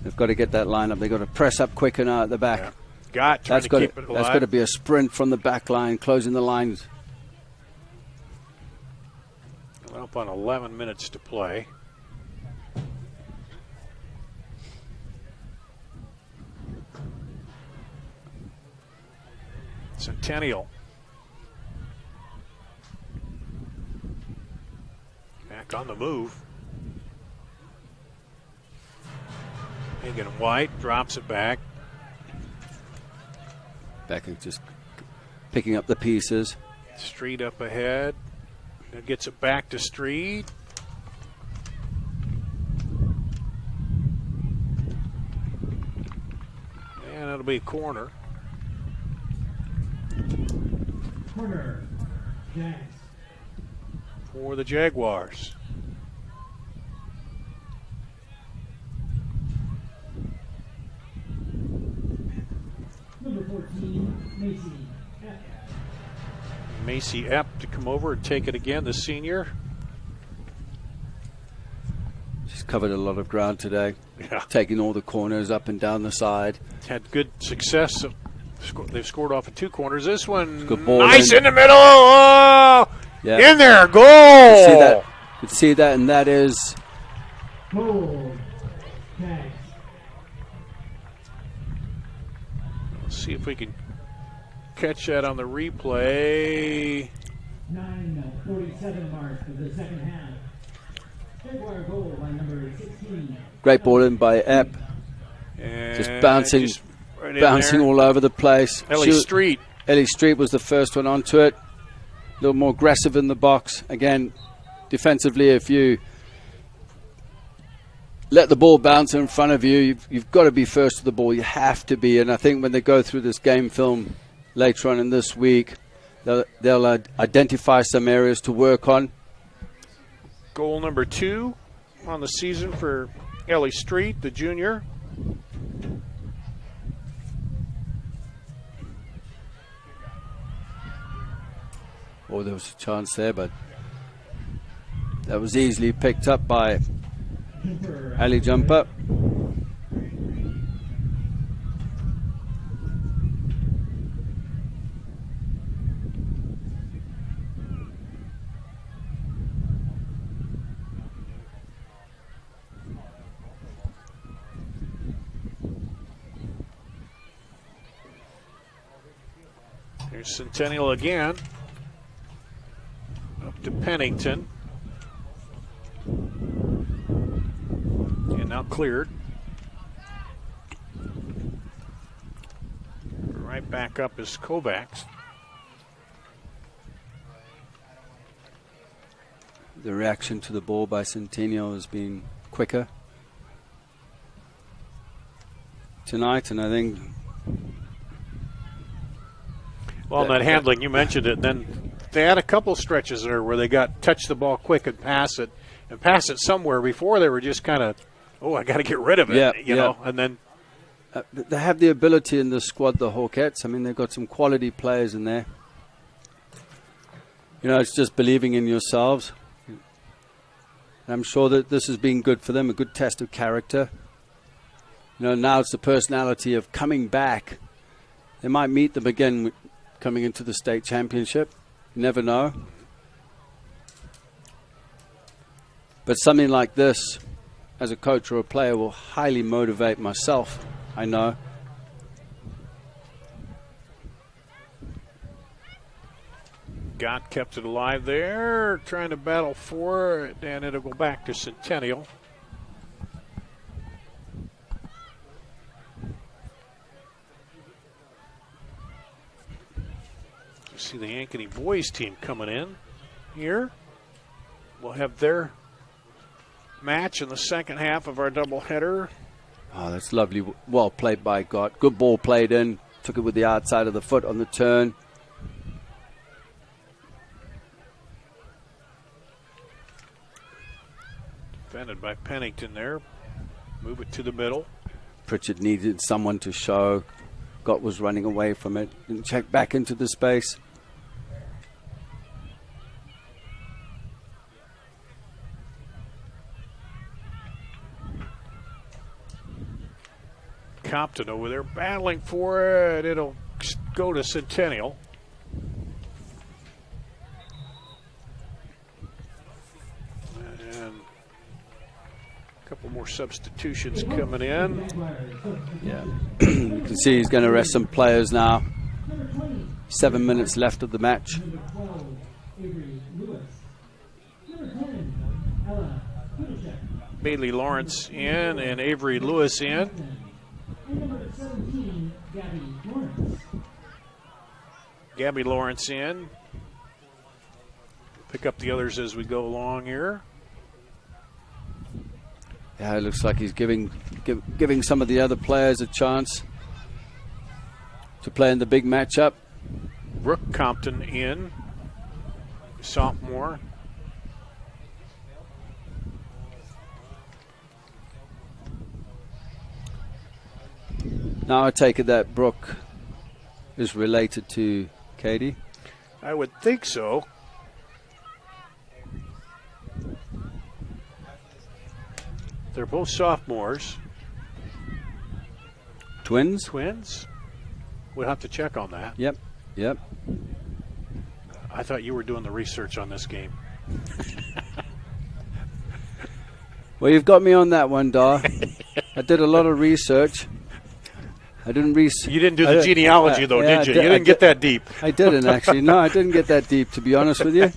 They've got to get that line up. They've got to press up quicker now at the back. Yeah. That's got to be a sprint from the back line, closing the lines. Up on 11 minutes to play. Centennial. Back on the move. Hagen White drops it back. Becker just picking up the pieces. Street up ahead. Gets it back to Street. And it'll be a corner. Corner. Jags. For the Jaguars. Number 14, Macy. Macy Epp to come over and take it again, the senior. She's covered a lot of ground today. Yeah. Taking all the corners up and down the side. Had good success. They've scored off of 2 corners. This one, good ball nice in the middle. Oh, yeah. In there, goal. You can see that, and that is goal. Jags. Let's see if we can catch that on the replay. 9:47 mark of the second half. Jaguar goal by number 16. Great ball in by Epp. Just bouncing right all over the place. Ellie Street. Ellie Street was the first one onto it. A little more aggressive in the box. Again, defensively, if you let the ball bounce in front of you, you've got to be first to the ball. You have to be. And I think when they go through this game film later on in this week, they'll identify some areas to work on. Goal number 2 on the season for Ellie Street, the junior. Oh, there was a chance there, but that was easily picked up by Ali Jumper. Here's Centennial again. Up to Pennington. And now cleared. Right back up is Kovacs. The reaction to the ball by Centennial has been quicker tonight, and I think... Well, that handling, you mentioned it, and then they had a couple stretches there where they touch the ball quick and pass it somewhere. Before they were just kind of, I got to get rid of it, you know, and then. They have the ability in the squad, the Hawkettes. I mean, they've got some quality players in there. You know, it's just believing in yourselves. And I'm sure that this has been good for them, a good test of character. You know, now it's the personality of coming back. They might meet them again coming into the state championship. You never know. But something like this, as a coach or a player, will highly motivate myself, I know. Gott kept it alive there, trying to battle for it, and it'll go back to Centennial. You see the Ankeny boys team coming in here. We'll have their match in the second half of our doubleheader. Oh, that's lovely. Well played by Gott. Good ball played in. Took it with the outside of the foot on the turn. Defended by Pennington there. Move it to the middle. Pritchard needed someone to show. Gott was running away from it. Didn't check back into the space. Compton over there battling for it. It'll go to Centennial. And a couple more substitutions coming in. Yeah, you can see he's going to rest some players now. 7 minutes left of the match. Bailey Lawrence in and Avery Lewis in. Gabby Lawrence in. Pick up the others as we go along here. Yeah, it looks like he's giving some of the other players a chance to play in the big matchup. Brooke Compton in, sophomore. Now I take it that Brooke is related to Katie. I would think so. They're both sophomores. Twins? Twins? We'll have to check on that. Yep, yep. I thought you were doing the research on this game. Well, you've got me on that one, Dar. I did a lot of research. I didn't research. You didn't do the genealogy, though, yeah, did you? You didn't get that deep. I didn't, actually. No, I didn't get that deep, to be honest with you.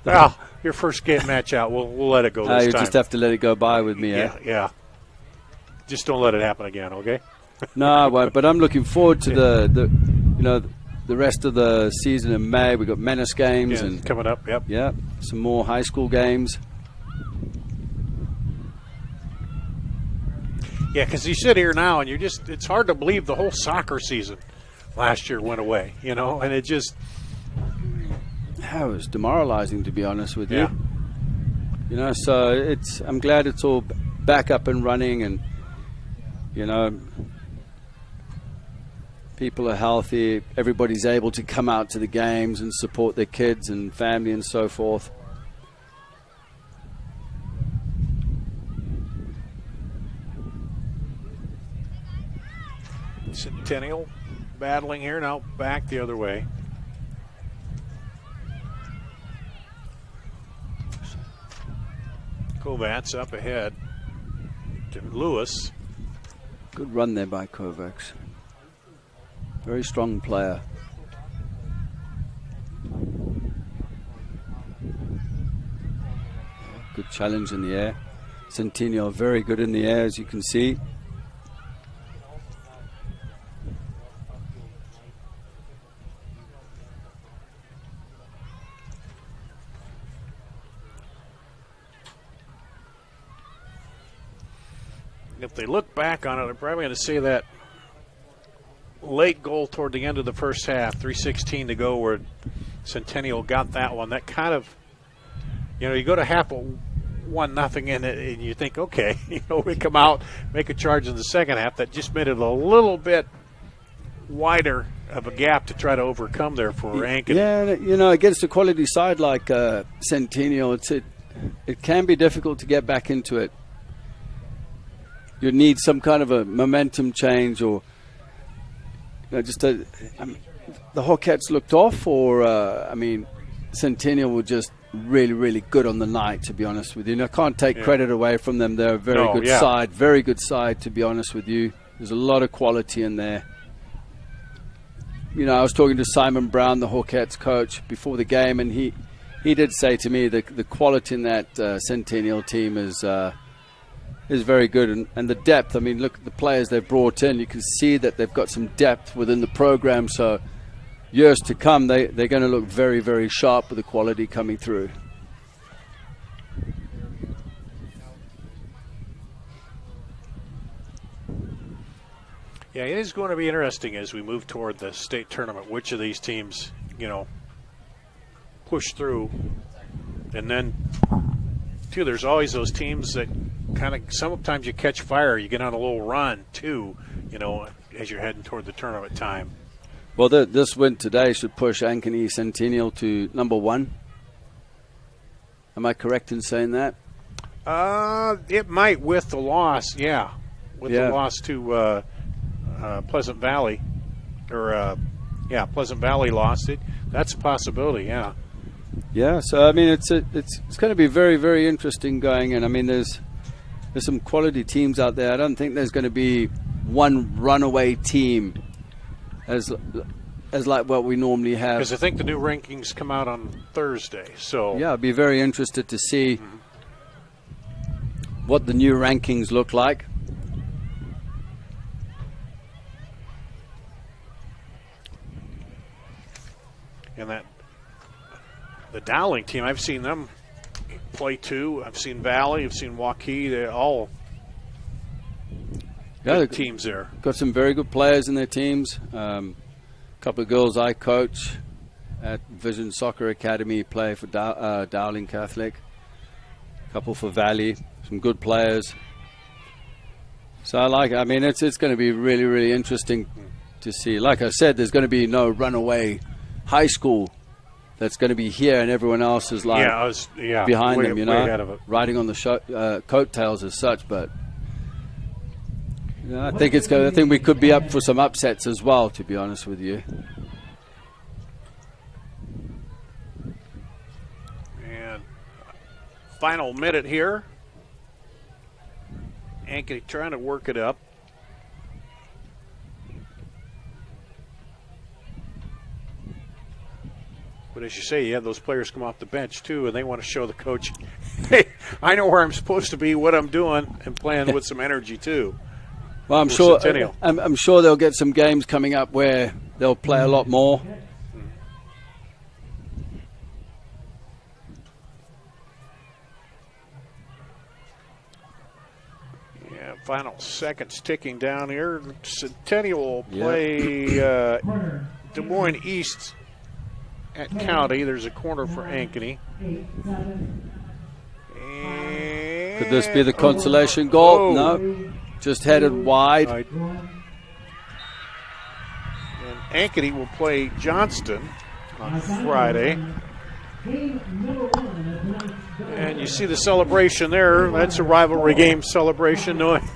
Well, your first game match out, we'll let it go this you time. just have to let it go by with me, Yeah. Just don't let it happen again, okay? No, I won't. But I'm looking forward to the rest of the season in May. We've got Menace games and coming up. Yep. Yeah, some more high school games. Yeah, because you sit here now and it's hard to believe the whole soccer season last year went away, and it just. That was demoralizing, to be honest with you. Yeah. So I'm glad it's all back up and running, and people are healthy. Everybody's able to come out to the games and support their kids and family and so forth. Centennial battling here, now back the other way. Kovacs up ahead to Lewis. Good run there by Kovacs. Very strong player. Good challenge in the air. Centennial very good in the air, as you can see. If they look back on it, they're probably going to say that late goal toward the end of the first half, 3:16 to go, where Centennial got that one. That kind of, you go to half 1-0 in it, and you think, okay, we come out, make a charge in the second half. That just made it a little bit wider of a gap to try to overcome there for Ankeny. Yeah, against a quality side like Centennial, it can be difficult to get back into it. You need some kind of a momentum change, or the Hawkettes looked off, or Centennial were just really, really good on the night, to be honest with you. And I can't take credit away from them. They're a very good side, to be honest with you. There's a lot of quality in there. I was talking to Simon Brown, the Hawkettes coach, before the game, and he did say to me that the quality in that Centennial team is very good, and the depth. Look at the players they've brought in. You can see that they've got some depth within the program, so years to come they're going to look very, very sharp with the quality coming through. Yeah, it is going to be interesting as we move toward the state tournament, which of these teams, push through and then too, there's always those teams that kind of sometimes you catch fire. You get on a little run, too, as you're heading toward the tournament time. Well, this win today should push Ankeny Centennial to number 1. Am I correct in saying that? It might with the loss, yeah. With the loss to Pleasant Valley. Pleasant Valley lost it. That's a possibility, yeah. Yeah, so I mean it's going to be very, very interesting going in. I mean there's some quality teams out there. I don't think there's going to be one runaway team as like what we normally have. Because I think the new rankings come out on Thursday. So yeah, I'd be very interested to see what the new rankings look like. And the Dowling team, I've seen them play too. I've seen Valley, I've seen Waukee. They're all good teams there. Got some very good players in their teams. A couple of girls I coach at Vision Soccer Academy play for Dowling Catholic. A couple for Valley. Some good players. So I mean, it's going to be really, really interesting to see. Like I said, there's going to be no runaway high school that's going to be here and everyone else is like behind them, ahead of it. Riding on the coattails as such. But I think we could be up for some upsets as well, to be honest with you. And final minute here. Ankeny trying to work it up. But as you say, you have those players come off the bench too, and they want to show the coach, hey, I know where I'm supposed to be, what I'm doing, and playing with some energy too. Well, I'm sure they'll get some games coming up where they'll play a lot more. Yeah, final seconds ticking down here. Centennial will play Des Moines East at County. There's a corner for Ankeny. Could this be the consolation goal? No. Just headed wide. And Ankeny will play Johnston on Friday. And you see the celebration there. That's a rivalry game celebration, knowing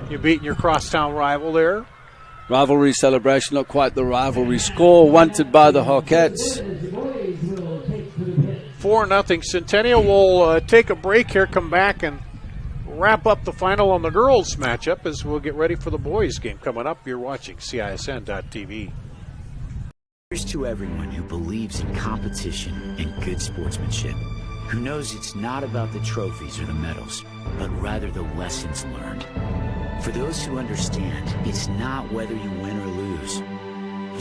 you're beating your crosstown rival there. Rivalry celebration, not quite the rivalry score wanted by the Hawkettes. 4-0. Centennial will take a break here, come back and wrap up the final on the girls matchup as we'll get ready for the boys game coming up. You're watching CISN.TV. Here's to everyone who believes in competition and good sportsmanship, who knows it's not about the trophies or the medals, but rather the lessons learned. For those who understand, it's not whether you win or lose,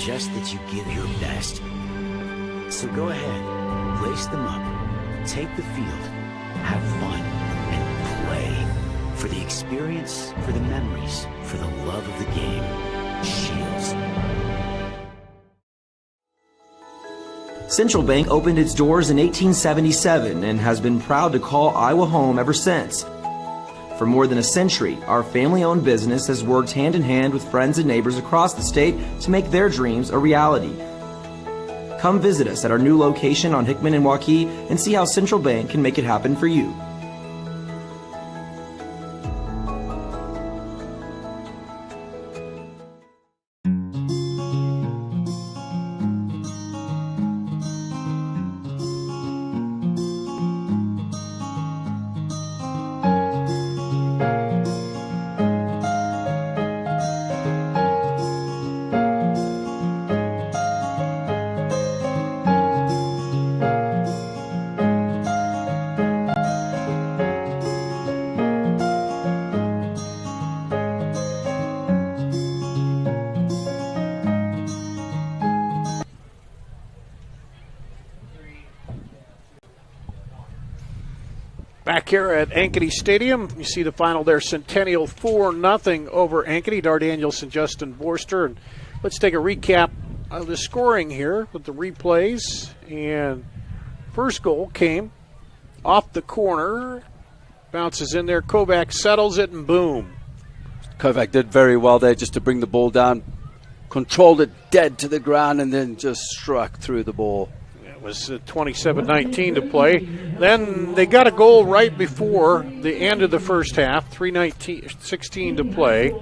just that you give your best. So go ahead, lace them up, take the field, have fun, and play. For the experience, for the memories, for the love of the game. Shields. Central Bank opened its doors in 1877 and has been proud to call Iowa home ever since. For more than a century, our family-owned business has worked hand-in-hand with friends and neighbors across the state to make their dreams a reality. Come visit us at our new location on Hickman and Waukee and see how Central Bank can make it happen for you. Back here at Ankeny Stadium, you see the final there, Centennial 4-0 over Ankeny. Dar Daniels and Justin Borster. And let's take a recap of the scoring here with the replays. And first goal came off the corner. Bounces in there. Kovac settles it, and boom. Kovac did very well there just to bring the ball down. Controlled it dead to the ground and then just struck through the ball. It was 27-19 to play. Then they got a goal right before the end of the first half. 3:16 to play.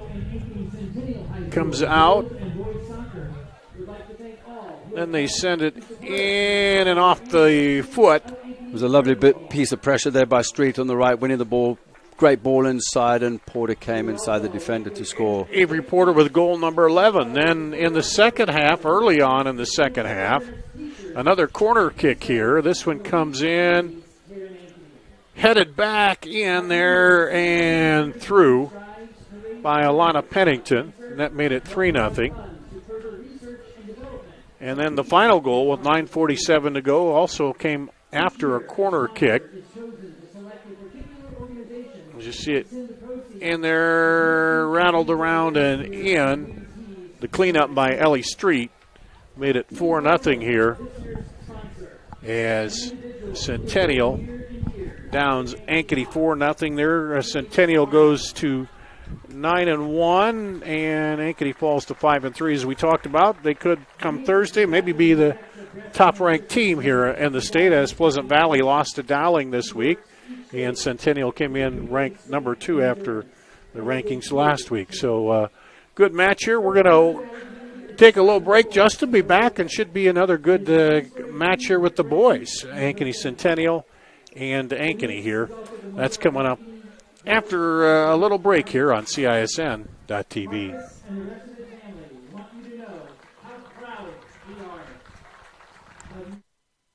Comes out. Then they send it in and off the foot. It was a lovely piece of pressure there by Street on the right, winning the ball. Great ball inside, and Porter came inside the defender to score. Avery Porter with goal number 11. Then in the second half, early on in the second half, another corner kick here. This one comes in, headed back in there and through by Alana Pennington. And that made it 3-0. And then the final goal with 9:47 to go also came after a corner kick. You see it in there, rattled around and in. The cleanup by Ellie Street made it 4-0 here as Centennial downs Ankeny 4-0 there. Centennial goes to 9-1, and Ankeny falls to 5-3. As we talked about, they could come Thursday, maybe be the top-ranked team here in the state, as Pleasant Valley lost to Dowling this week. And Centennial came in ranked number 2 after the rankings last week. So good match here. We're going to take a little break. Justin will be back, and should be another good match here with the boys. Ankeny Centennial and Ankeny here. That's coming up after a little break here on CISN.TV. And the rest of the family want you to know how proud we are of